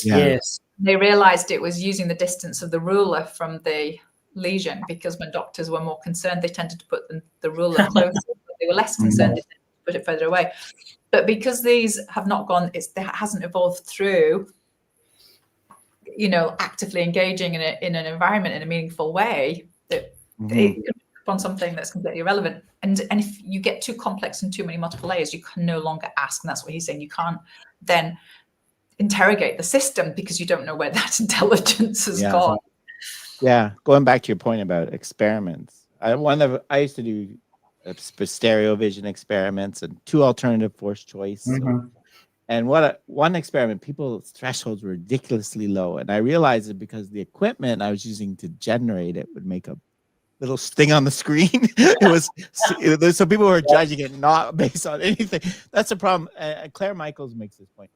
yes. They realized it was using the distance of the ruler from the lesion, because when doctors were more concerned, they tended to put the ruler closer, but they were less concerned if they put it further away. But because these have not gone, it hasn't evolved through, actively engaging in an environment in a meaningful way, that it could be on something that's completely irrelevant. And if you get too complex and too many multiple layers, you can no longer ask. And that's what he's saying. You can't then interrogate the system because you don't know where that intelligence has gone. Yeah, going back to your point about experiments, I used to do stereo vision experiments and 2 alternative force choice. And one experiment, people's thresholds were ridiculously low, and I realized it because the equipment I was using to generate it would make a little sting on the screen. So people were judging it not based on anything. That's the problem. Claire Michaels makes this point.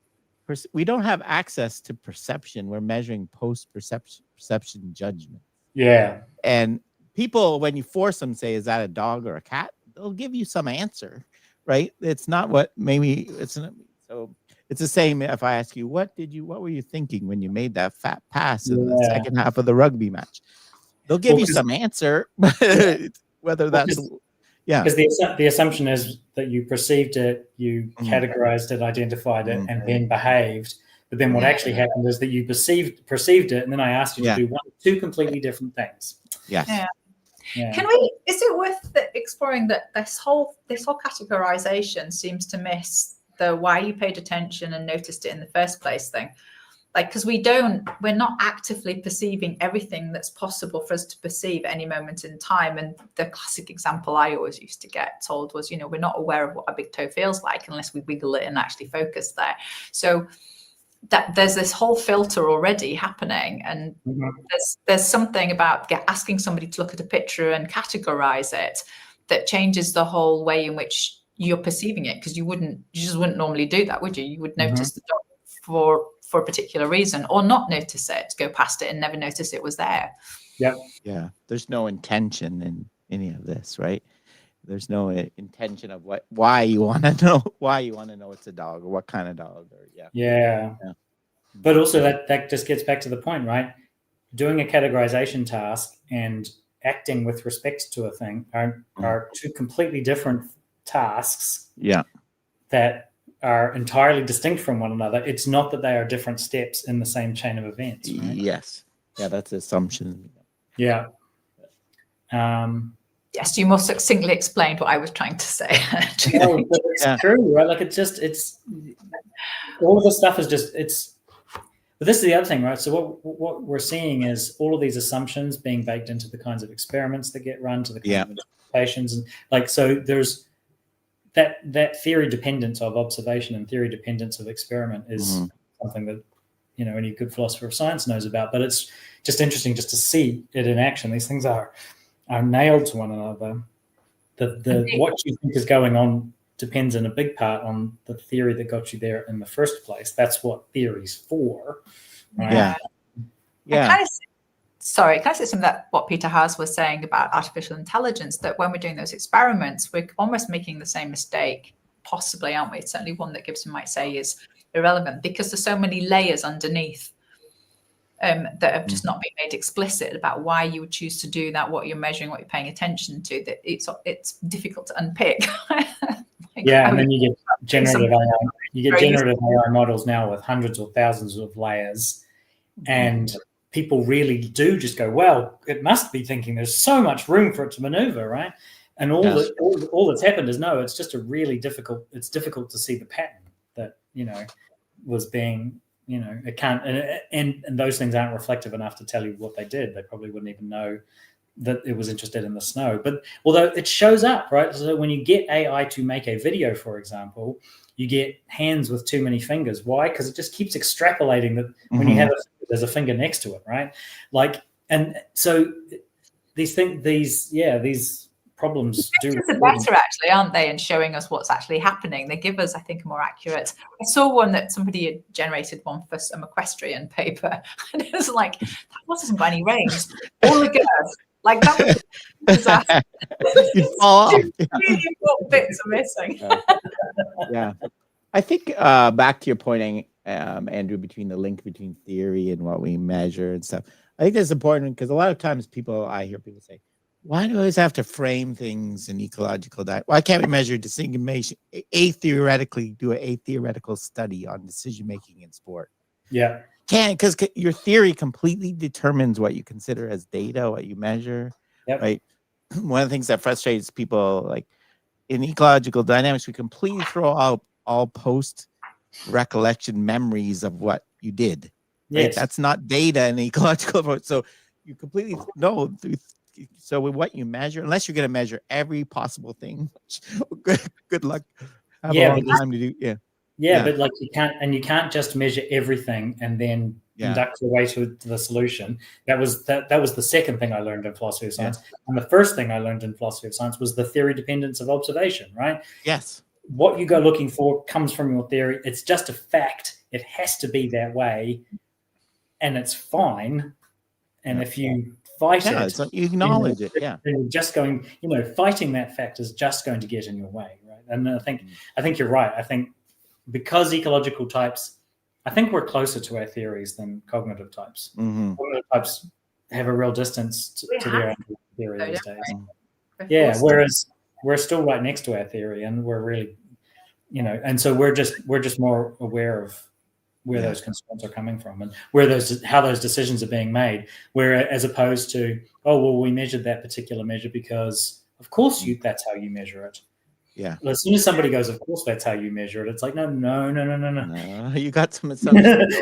We don't have access to perception. We're measuring post-perception judgment. Yeah. And people, when you force them, say, is that a dog or a cat? They'll give you some answer, right? It's not what maybe it's not, so it's the same if I ask you, what were you thinking when you made that fat pass in the second half of the rugby match? They'll give you some answer, but whether that's because the assumption is that you perceived it, you categorized it, identified it, and then behaved. But then what actually happened is that you perceived it, and then I asked you to do two completely different things. Yes. Yeah. Yeah. Is it worth exploring that this whole categorization seems to miss the why you paid attention and noticed it in the first place thing? Like, because we're not actively perceiving everything that's possible for us to perceive at any moment in time. And the classic example I always used to get told was, we're not aware of what our big toe feels like unless we wiggle it and actually focus there. So that there's this whole filter already happening, and there's something about asking somebody to look at a picture and categorize it that changes the whole way in which you're perceiving it, because you just wouldn't normally do that, would you? You would notice the dog for a particular reason, or not notice it, go past it and never notice it was there. Yeah. There's no intention in any of this, right? There's no intention of why you want to know it's a dog or what kind of dog, or yeah. But also that just gets back to the point, right? Doing a categorization task and acting with respect to a thing are two completely different tasks. Yeah. That are entirely distinct from one another. It's not that they are different steps in the same chain of events, right? Yes. Yeah, that's the assumption. Yeah. Yes, you more succinctly explained what I was trying to say. No, but it's true, right? Like it's all of this stuff is just but this is the other thing, right? So what we're seeing is all of these assumptions being baked into the kinds of experiments that get run, to the kinds of interpretations, and so there's that theory dependence of observation and theory dependence of experiment is something that any good philosopher of science knows about. But it's just interesting just to see it in action. These things are nailed to one another. The what you think is going on depends in a big part on the theory that got you there in the first place. That's what theory's for. Right? Yeah. Sorry, can I say something that what Peter Haas was saying about artificial intelligence, that when we're doing those experiments, we're almost making the same mistake, possibly, aren't we? It's certainly one that Gibson might say is irrelevant, because there's so many layers underneath that have just not been made explicit about why you would choose to do that, what you're measuring, what you're paying attention to, that it's difficult to unpick. And then you get generative AI. You get generative AI models now with hundreds or thousands of layers, and people really do just go, well, it must be thinking there's so much room for it to maneuver, right? And all that's happened is it's just it's difficult to see the pattern that, was being, it can't, and those things aren't reflective enough to tell you what they did. They probably wouldn't even know that it was interested in the snow. But although it shows up, right? So when you get AI to make a video, for example, you get hands with too many fingers. Why? Because it just keeps extrapolating that when you have there's a finger next to it, right? And so these problems do better, actually, aren't they, in showing us what's actually happening. They give us, I think, a more accurate. I saw one that somebody had generated one for some equestrian paper, and it was like, that wasn't by any range. All the girls, that was a disaster. You fall off. Really important bits are missing. Yeah. I think back to your pointing, Andrew, between the link between theory and what we measure and stuff. I think that's important, because a lot of times I hear people say, why do I always have to frame things in ecological diet? Why can't we measure decision-making, do a theoretical study on decision-making in sport? Yeah. Can't, because your theory completely determines what you consider as data, what you measure, right? One of the things that frustrates people, like in ecological dynamics, we completely throw out all post-recollection memories of what you did. Right? Yes. That's not data in ecological approach. So you completely know. So with what you measure, unless you're going to measure every possible thing, good luck. Have a long time to do. But you can't just measure everything and then induct your way to the solution. That was the second thing I learned in philosophy of science. And the first thing I learned in philosophy of science was the theory dependence of observation, right? Yes. What you go looking for comes from your theory. It's just a fact. It has to be that way, and it's fine. And if you fight Yeah, it, you acknowledge it. Yeah, then you're just going, fighting that fact is just going to get in your way, right? And I think you're right. I think because ecological types, I think we're closer to our theories than cognitive types. Cognitive types have a real distance to their theory these days. Yeah, whereas we're still right next to our theory, and we're really, and so we're just more aware of where those concerns are coming from and how those decisions are being made. Where as opposed to, oh well, we measured that particular measure because of course that's how you measure it. Yeah. As soon as somebody goes, of course that's how you measure it. It's like no. You got some assumptions.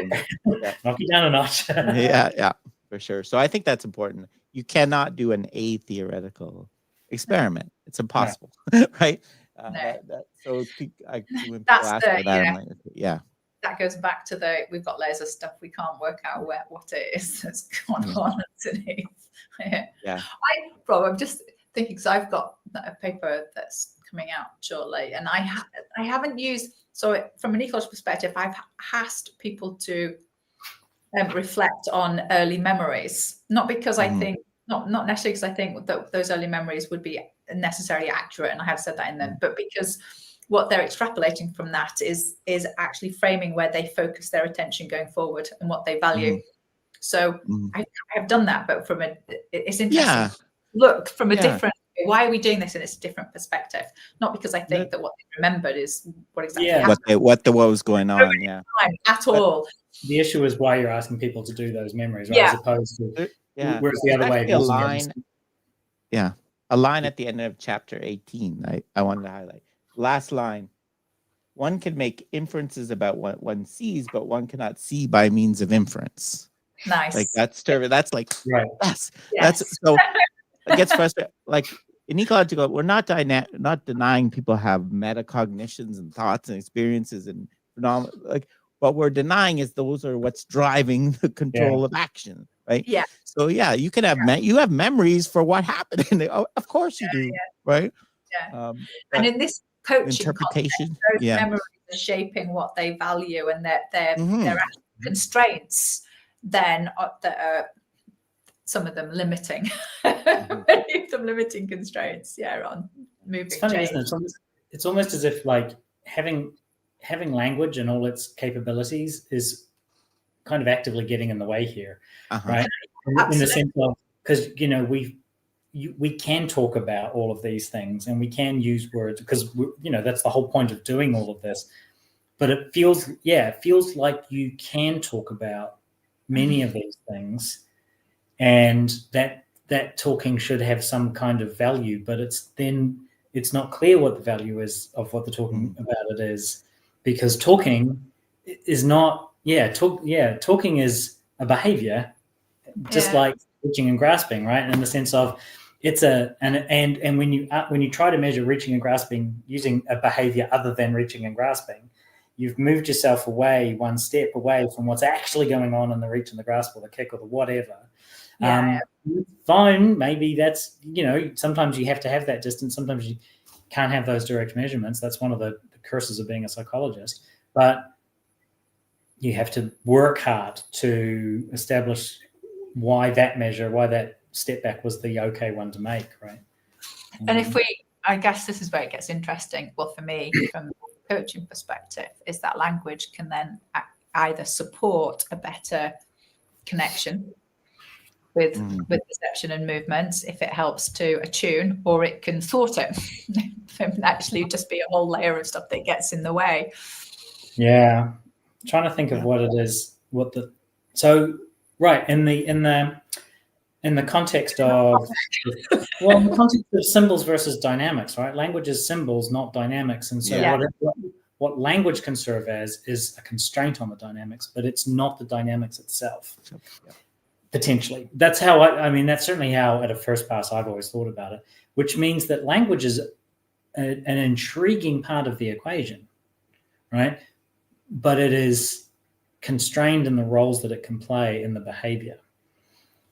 Knock it down a notch. Yeah, for sure. So I think that's important. You cannot do an atheoretical experiment. It's impossible, right? So that goes back to we've got layers of stuff we can't work out what it is that's gone on underneath. I'm just thinking, because I've got a paper that's coming out shortly, and I haven't used, so from an ecological perspective, I've asked people to reflect on early memories, not because I think, not necessarily because I think that those early memories would be necessarily accurate, and I have said that in them, but because what they're extrapolating from that is actually framing where they focus their attention going forward and what they value. So I have done that, but it's interesting. Yeah. Look from a different. Why are we doing this? And it's a different perspective, not because I think that what they remembered is what exactly happened. What was going on. At all. The issue is why you're asking people to do those memories, right? As opposed to where's the other way. A line at the end of chapter 18. I wanted to highlight. Last line. One can make inferences about what one sees, but one cannot see by means of inference. Nice. Like that's like right. That's so it gets frustrating. Like in ecological, we're not denying people have metacognitions and thoughts and experiences and phenomena. Like what we're denying is those are what's driving the control of action, right? Yeah. So you can have you have memories for what happened, and of course you do, right? Yeah. And in this coaching interpretation, context, those memories are shaping what they value, and their actual constraints then that are some of them limiting, many of them limiting constraints. On moving. It's funny, isn't it? It's almost as if like having language and all its capabilities is kind of actively getting in the way here, right? In the sense of, because we can talk about all of these things and we can use words because that's the whole point of doing all of this. But it feels like you can talk about many of these things, and that talking should have some kind of value. But it's not clear what the value is of what the talking about it is, because talking is not talking is a behavior, just like reaching and grasping, right? In the sense of it's and when you try to measure reaching and grasping using a behavior other than reaching and grasping, you've moved yourself one step away from what's actually going on in the reach and the grasp or the kick or the whatever. Fine, maybe that's sometimes you have to have that distance, sometimes you can't have those direct measurements. That's one of the curses of being a psychologist, but you have to work hard to establish why that step back was the okay one to make, right? And I guess this is where it gets interesting. Well, for me, from a coaching perspective, is that language can then either support a better connection with perception and movement if it helps to attune, or it can thwart it and actually just be a whole layer of stuff that gets in the way. Yeah, I'm trying to think of what it is. In the context of in the context of symbols versus dynamics, right? Language is symbols, not dynamics, and so what language can serve as is a constraint on the dynamics, but it's not the dynamics itself. Potentially, that's how that's certainly how at a first pass I've always thought about it. Which means that language is an intriguing part of the equation, right? But it is constrained in the roles that it can play in the behavior,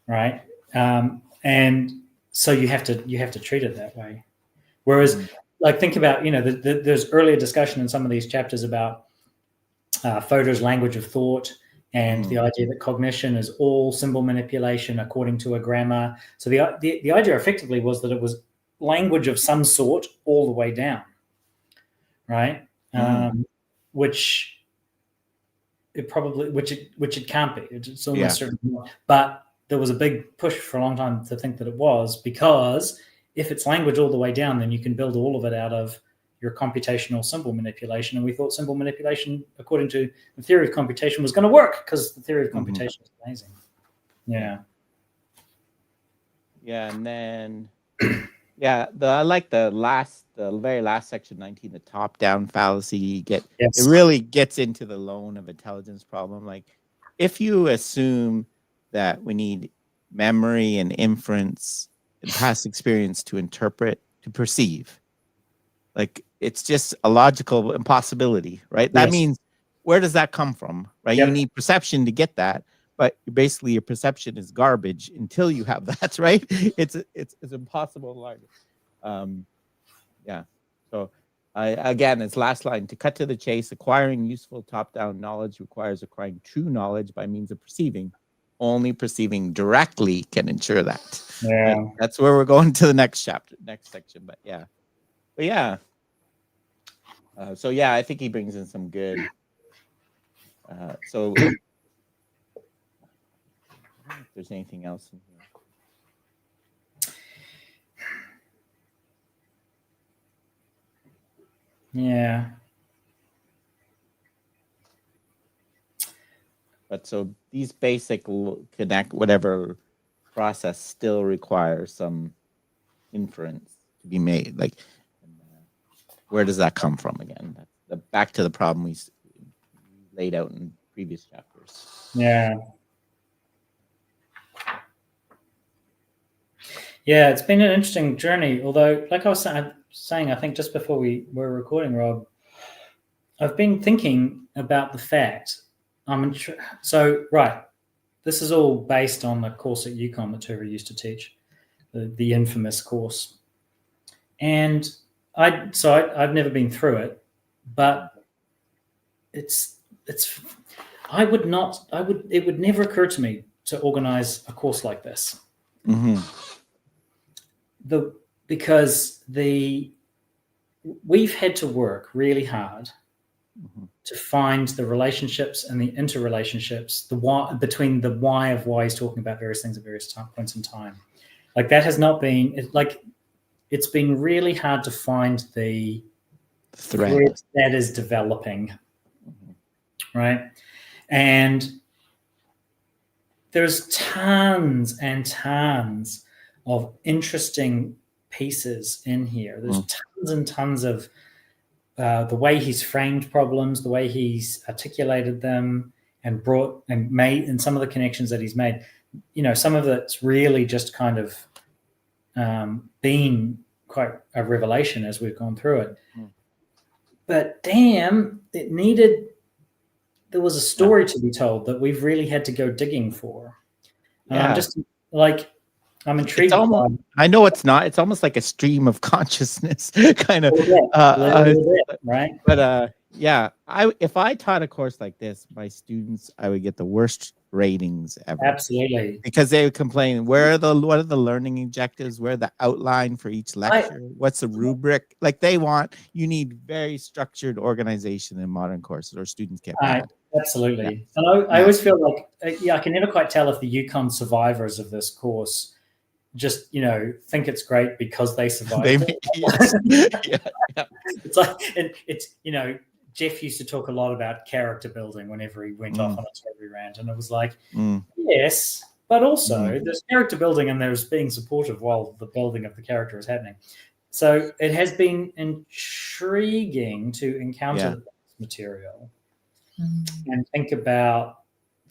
right? And so you have to treat it that way. Whereas, like, think about there's earlier discussion in some of these chapters about Fodor's language of thought and the idea that cognition is all symbol manipulation according to a grammar. So the idea effectively was that it was language of some sort all the way down, right? Which it can't be. It's almost certainly not. But there was a big push for a long time to think that it was, because if it's language all the way down, then you can build all of it out of your computational symbol manipulation. And we thought symbol manipulation, according to the theory of computation, was going to work, because the theory of computation is amazing. Yeah. Yeah, and then I like the very last section 19, the top-down fallacy. It really gets into the loan of intelligence problem. Like, if you assume that we need memory and inference and past experience to interpret, to perceive, like, it's just a logical impossibility, right? That means, where does that come from, right? You need perception to get that, but basically your perception is garbage until you have that, right? It's impossible to learn. So again, it's last line: to cut to the chase, acquiring useful top-down knowledge requires acquiring true knowledge by means of perceiving. Only perceiving directly can ensure that. Yeah, right? That's where we're going to the next section. But I think he brings in some good. So, I don't know if there's anything else in here. Yeah. But so these basic connect whatever process still requires some inference to be made. Like, where does that come from again? Back to the problem we laid out in previous chapters. Yeah. Yeah, it's been an interesting journey. Although, like I was saying, I think just before we were recording, Rob, I've been thinking about the fact, this is all based on the course at UConn that Turvey used to teach, the infamous course. And I've never been through it, but it would never occur to me to organize a course like this. Because we've had to work really hard to find the relationships and the interrelationships, between the why of why he's talking about various things at various points in time. Like, that has not been it's been really hard to find the thread that is developing, right? And there's tons and tons of interesting pieces in here. There's tons and tons of the way he's framed problems, the way he's articulated them, and brought and made, and some of the connections that he's made. Some of it's really just kind of been quite a revelation as we've gone through it. But damn, there was a story to be told that we've really had to go digging for. I'm intrigued. I know it's not. It's almost like a stream of consciousness, kind of. Right? But if I taught a course like this, my students, I would get the worst ratings ever. Absolutely. Because they would complain, what are the learning objectives? Where the outline for each lecture? What's the rubric? Like, you need very structured organization in modern courses, or students get mad. Absolutely. Yeah. And I always feel like, I can never quite tell if the UConn survivors of this course just, think it's great because they survived. It's like, Jeff used to talk a lot about character building whenever he went off on a Turvey rant, and it was like, yes, but also there's character building and there's being supportive while the building of the character is happening. So it has been intriguing to encounter this material and think about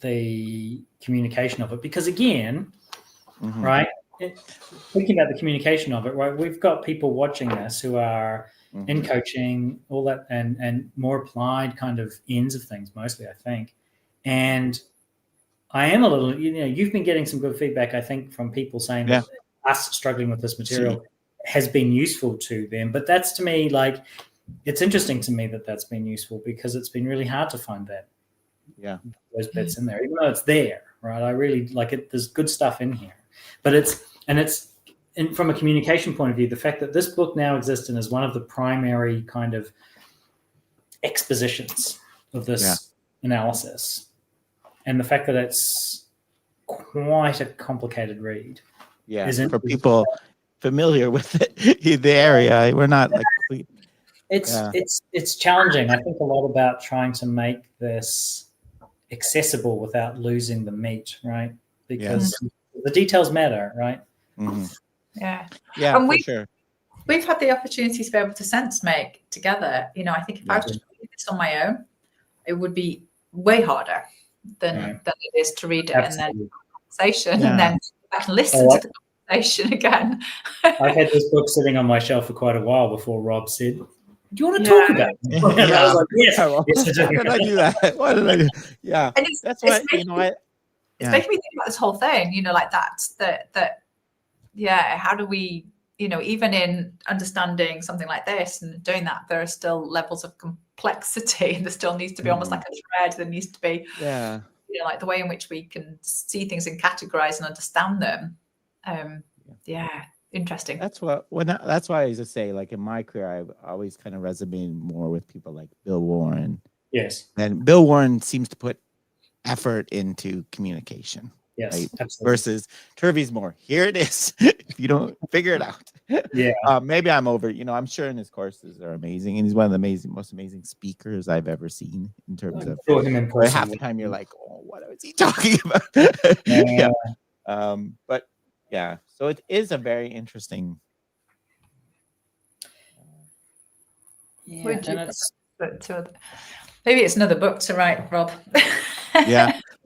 the communication of it, because again, right, thinking about the communication of it, right, we've got people watching this who are in coaching, all that, and more applied kind of ends of things, mostly, I think. And I am a little, you've been getting some good feedback, I think, from people saying that us struggling with this material has been useful to them. But that's, to me, like, it's interesting to me that that's been useful, because it's been really hard to find those bits in there, even though it's there, right? I really like it. There's good stuff in here, but it's from a communication point of view, the fact that this book now exists and is one of the primary kind of expositions of this analysis, and the fact that it's quite a complicated read. Yeah, for people familiar with the area, we're not like. It's challenging. I think a lot about trying to make this accessible without losing the meat, right? Because the details matter, right? Mm-hmm. Yeah, and for sure. We've had the opportunity to be able to sense make together. You know, I think if I was to read this on my own, it would be way harder than it is to read it and then conversation and then I can listen to the conversation again. I've had this book sitting on my shelf for quite a while before Rob said, "Do you want to talk about it?" And I was like, yes, yes, I do. Why did I do that? Why did I do? Yeah, and that's why it's making me think about this whole thing. You know, like that. Yeah, how do we? You know, even in understanding something like this and doing that, there are still levels of complexity, and there still needs to be almost like a thread. There needs to be, you know, like the way in which we can see things and categorize and understand them. Interesting. That's why I used to say, like in my career, I've always kind of resonated more with people like Bill Warren. Yes, and Bill Warren seems to put effort into communication. Yes, right? absolutely. Versus Turvey's more, here it is. If you don't figure it out. Maybe I'm over, you know, I'm sure in his courses are amazing. And he's one of the most amazing speakers I've ever seen in terms of half the time you're like, oh, what is he talking about? But yeah, so it is a very interesting. Maybe it's another book to write, Rob.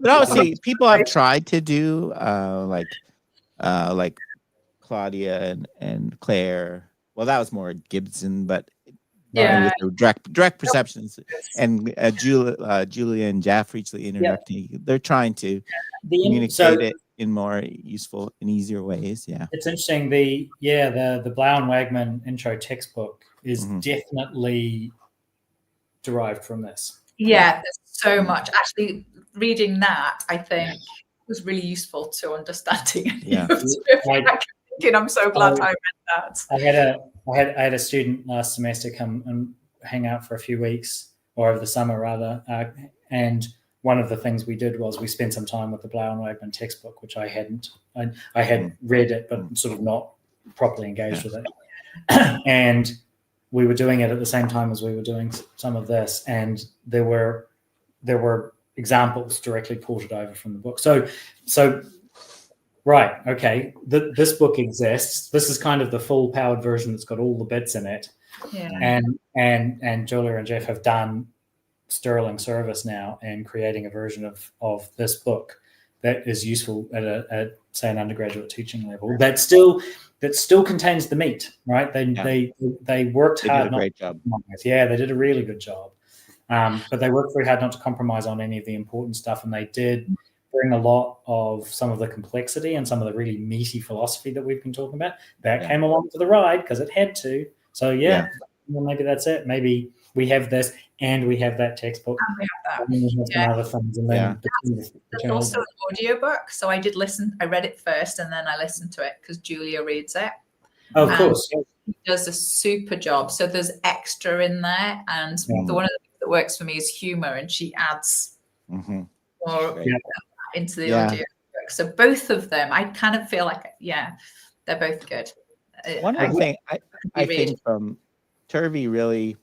But obviously, people have tried to do like Claudia and Claire. Well, that was more Gibson, but with direct perceptions and Julia and Jaffrey interacting. They're trying to communicate it in more useful and easier ways. Yeah, it's interesting. The Blau and Wagman intro textbook is definitely derived from this. Yeah, there's so much. Actually, reading that, I think, was really useful to understanding. I'm so glad I read that. I had a student last semester come and hang out for a few weeks, or over the summer rather, and one of the things we did was we spent some time with the Blau and Wagman textbook, which I hadn't. I had read it, but sort of not properly engaged with it, and we were doing it at the same time as we were doing some of this, and there were examples directly ported over from the book. So right, okay, this book exists. This is kind of the full powered version that's got all the bits in it. Yeah. And Julia and Jeff have done sterling service now in creating a version of this book that is useful at say an undergraduate teaching level that still contains the meat, right? They worked hard. They did a great job. Yeah, they did a really good job. But they worked very hard not to compromise on any of the important stuff, and they did bring a lot of some of the complexity and some of the really meaty philosophy that we've been talking about. That came along for the ride because it had to. So well, maybe that's it. Maybe we have this and we have that textbook. And we have that. And we have some other things. And then there's also an audiobook. So I did listen. I read it first and then I listened to it because Julia reads it. Oh, of course. She does a super job. So there's extra in there. And the one of the things that works for me is humor. And she adds more into the audiobook. So both of them, I kind of feel like, they're both good. One other thing I think from Turvey really,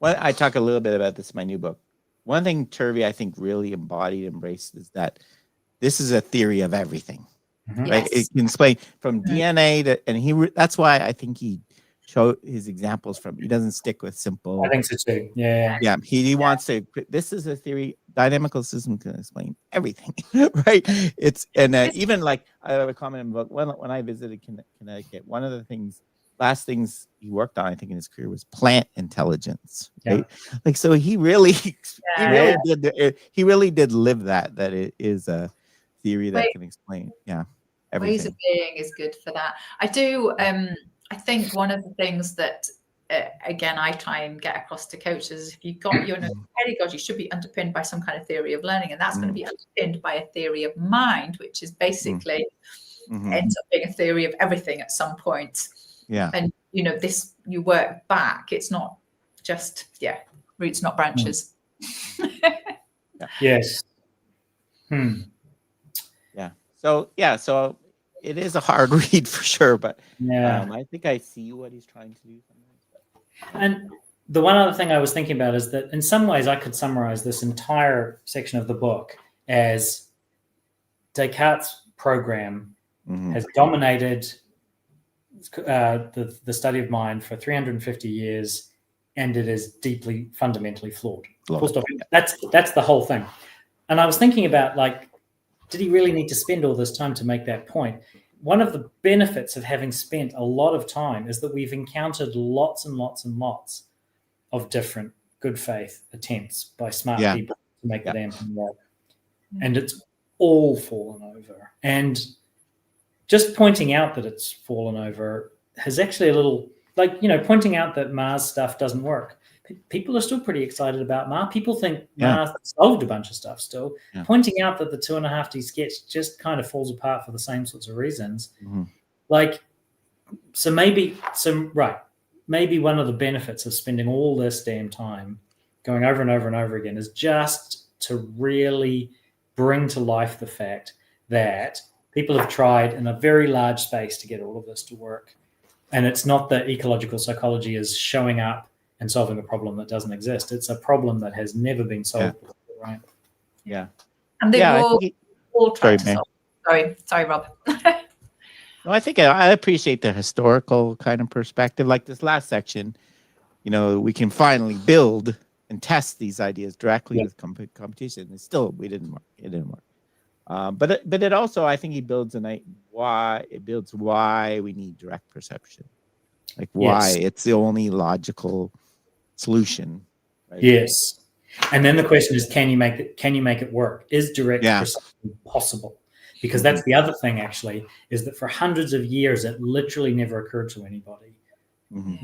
I talk a little bit about this in my new book. One thing Turvey, I think, really embodied, embraced is that this is a theory of everything. Right? It can explain from DNA to, and that's why I think he showed his examples from. He doesn't stick with simple. I think so too. Yeah. He wants to. This is a theory. Dynamical system can explain everything, right? It's even like I have a comment about when I visited Connecticut. One of the last things he worked on, I think, in his career was plant intelligence. Right? Like so, he really did live that. That it is a theory that can explain. Everything. Ways of being is good for that. I do. I think one of the things that again, I try and get across to coaches, if you've got your pedagogy should be underpinned by some kind of theory of learning, and that's going to be underpinned by a theory of mind, which is basically ends up being a theory of everything at some point. Yeah. And this, you work back. It's not just roots, not branches. Yes. Yeah. So it is a hard read for sure, but I think I see what he's trying to do. And the one other thing I was thinking about is that in some ways I could summarize this entire section of the book as Descartes' program has dominated the study of mind for 350 years, and it is deeply, fundamentally flawed. Full stop. That's the whole thing. And I was thinking about, like, did he really need to spend all this time to make that point? One of the benefits of having spent a lot of time is that we've encountered lots and lots and lots of different good faith attempts by smart people to make the damn thing work. And it's all fallen over. And just pointing out that it's fallen over has actually a little, like, pointing out that Mars stuff doesn't work. People are still pretty excited about Mars. People think Mars solved a bunch of stuff still. Yeah. Pointing out that the 2.5D sketch just kind of falls apart for the same sorts of reasons. Maybe one of the benefits of spending all this damn time going over and over and over again is just to really bring to life the fact that people have tried in a very large space to get all of this to work. And it's not that ecological psychology is showing up and solving a problem that doesn't exist. It's a problem that has never been solved before, right? Yeah. And they all tried to solve. Sorry, Rob. No, I think I appreciate the historical kind of perspective. Like this last section, we can finally build and test these ideas directly with competition. And still, it didn't work. But it also, I think he builds why we need direct perception, like why it's the only logical solution. Right? Yes, and then the question is, can you make it work? Is direct perception possible? Because that's the other thing, actually, is that for hundreds of years it literally never occurred to anybody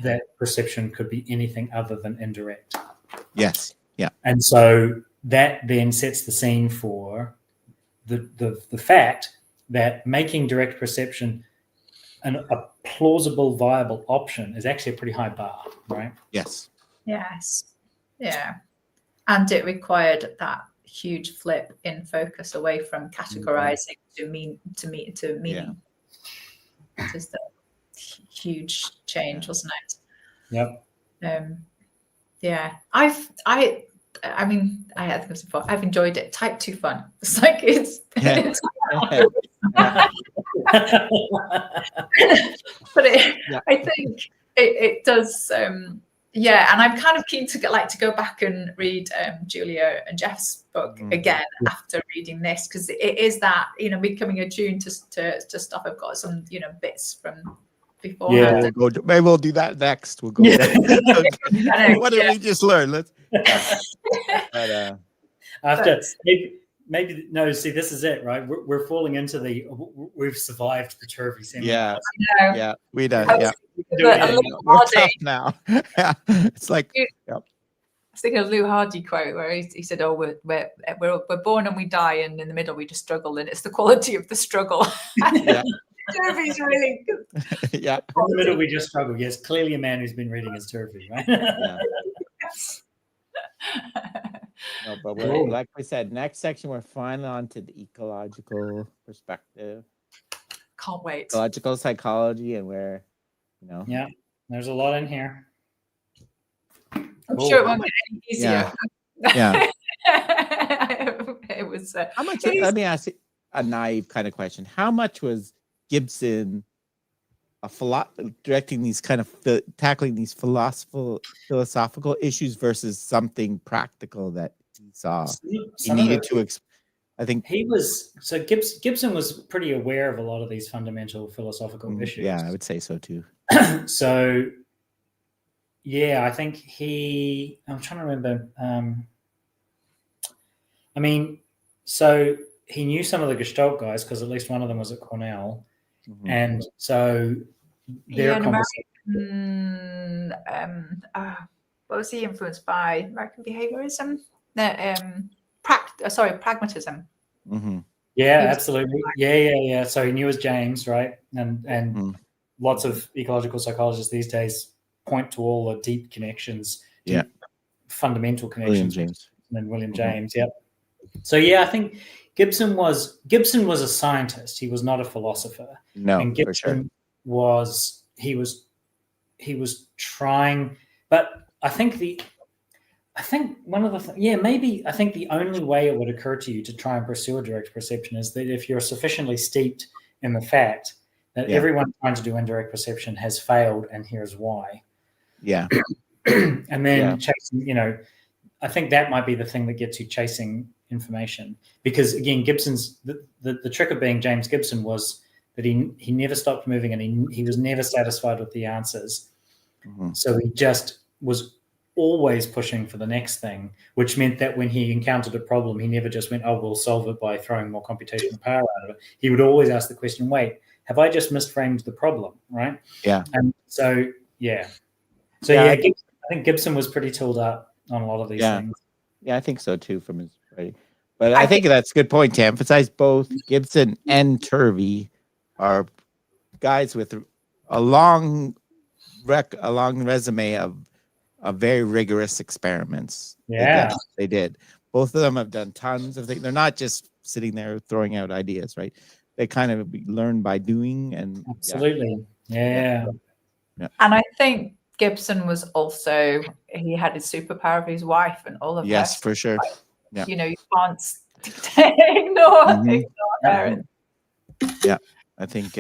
that perception could be anything other than indirect. Yes. Yeah. And so that then sets the scene for the fact that making direct perception a plausible, viable option is actually a pretty high bar, right? Yes. Yes. Yeah. And it required that huge flip in focus away from categorizing to meaning. Yeah. Just a huge change, wasn't it? Yep. Yeah. I mean, I had this before. I've enjoyed it. Type 2 fun. It's like but I think it does. And I'm kind of keen to go back and read Julia and Jeff's book again after reading this, because it is that becoming attuned to stuff. I've got some bits from before. Yeah, maybe we'll do that next. We'll go. What did we just learn? Let's. But, after maybe no. See, this is it, right? We're falling into we've survived the Turvey seminar. Yeah, we done. Yeah, we're tough now. Yeah, it's like. I was thinking of Lou Hardy quote where he said, "Oh, we're born and we die, and in the middle we just struggle, and it's the quality of the struggle." Turvey's really good. Yeah. In the middle we just struggle. Yes, clearly a man who's been reading his Turvey, right? Yeah. No, but like we said, next section we're finally on to the ecological perspective. Can't wait. Ecological psychology, and where, Yeah, there's a lot in here. I'm sure it won't get any easier. Yeah. It was. How much? Let me ask you a naive kind of question. How much was Gibson directing these kind of tackling these philosophical issues versus something practical that he saw he needed to? I think he was. So Gibson was pretty aware of a lot of these fundamental philosophical issues. Yeah, I would say so too. So. Yeah, I think I'm trying to remember. So he knew some of the Gestalt guys because at least one of them was at Cornell. And so their conversation What was he influenced by? American behaviorism? No, pragmatism. Mm-hmm. Yeah, absolutely. Yeah. So he knew as James, right? And lots of ecological psychologists these days point to all the deep connections, fundamental connections and William James. Yep. So I think Gibson was a scientist. He was not a philosopher. No, and Gibson was trying, but I think the only way it would occur to you to try and pursue a direct perception is that if you're sufficiently steeped in the fact that everyone trying to do indirect perception has failed, and here's why. Yeah. And then chasing, I think that might be the thing that gets you chasing information, because again, Gibson's the trick of being James Gibson was that he never stopped moving, and he was never satisfied with the answers. So he just was always pushing for the next thing, which meant that when he encountered a problem, he never just went, oh, we'll solve it by throwing more computational power out of it. He would always ask the question, wait, have I just misframed the problem, right? Yeah. And so I think Gibson was pretty tooled up on a lot of these things. Yeah, I think so too from his writing. But I think that's a good point to emphasize both Gibson and Turvey are guys with a long resume of very rigorous experiments. Yeah, they did. Both of them have done tons of things. They're not just sitting there throwing out ideas, right? They kind of learn by doing. And absolutely. Yeah. And I think Gibson was also, he had his superpower of his wife and all of that. Yes, for sure. Like, you can't ignore parents. Yeah, I think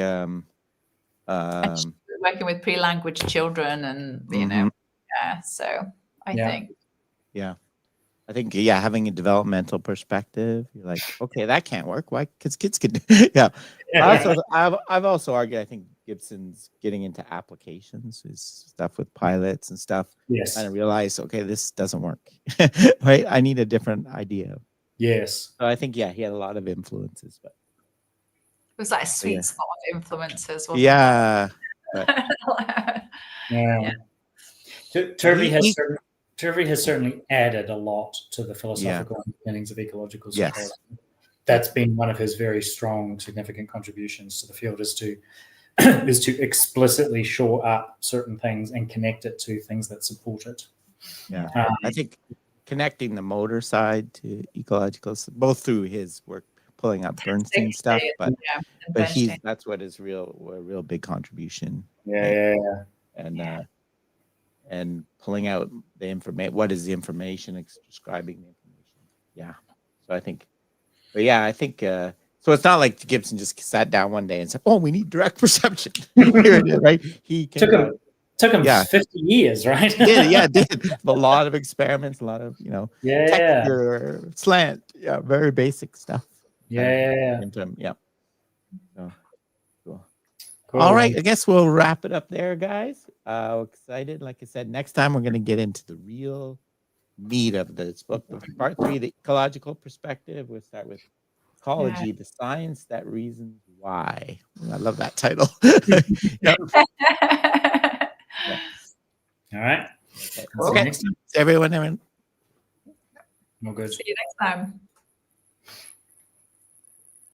working with pre-language children, and so I think I think having a developmental perspective, you're like, okay, that can't work. Why? Because kids can. I've also argued, I think Gibson's getting into applications, his stuff with pilots and stuff. Yes. And I realized, okay, this doesn't work. Right? I need a different idea. Yes. So I think he had a lot of influences, but it was like a sweet spot of influences. Wasn't Turvey has certainly added a lot to the philosophical understandings of ecological psychology. Yes. That's been one of his very strong, significant contributions to the field, is to explicitly shore up certain things and connect it to things that support it. Yeah, I think connecting the motor side to ecological, both through his work pulling up Bernstein stuff, but that's what is a real big contribution. And pulling out the information. What is the information? Describing the information. Yeah. So I think, so it's not like Gibson just sat down one day and said, "Oh, we need direct perception." Here it is, right? He took him 50 years, right? Did a lot of experiments, a lot of texture, slant, very basic stuff. So, cool. All right, I guess we'll wrap it up there, guys. Excited, like I said. Next time we're going to get into the real meat of this book, part 3, the ecological perspective. We'll start with ecology, the science that reasons why. I love that title. All right. Okay. Everyone. Well, good. See you next time.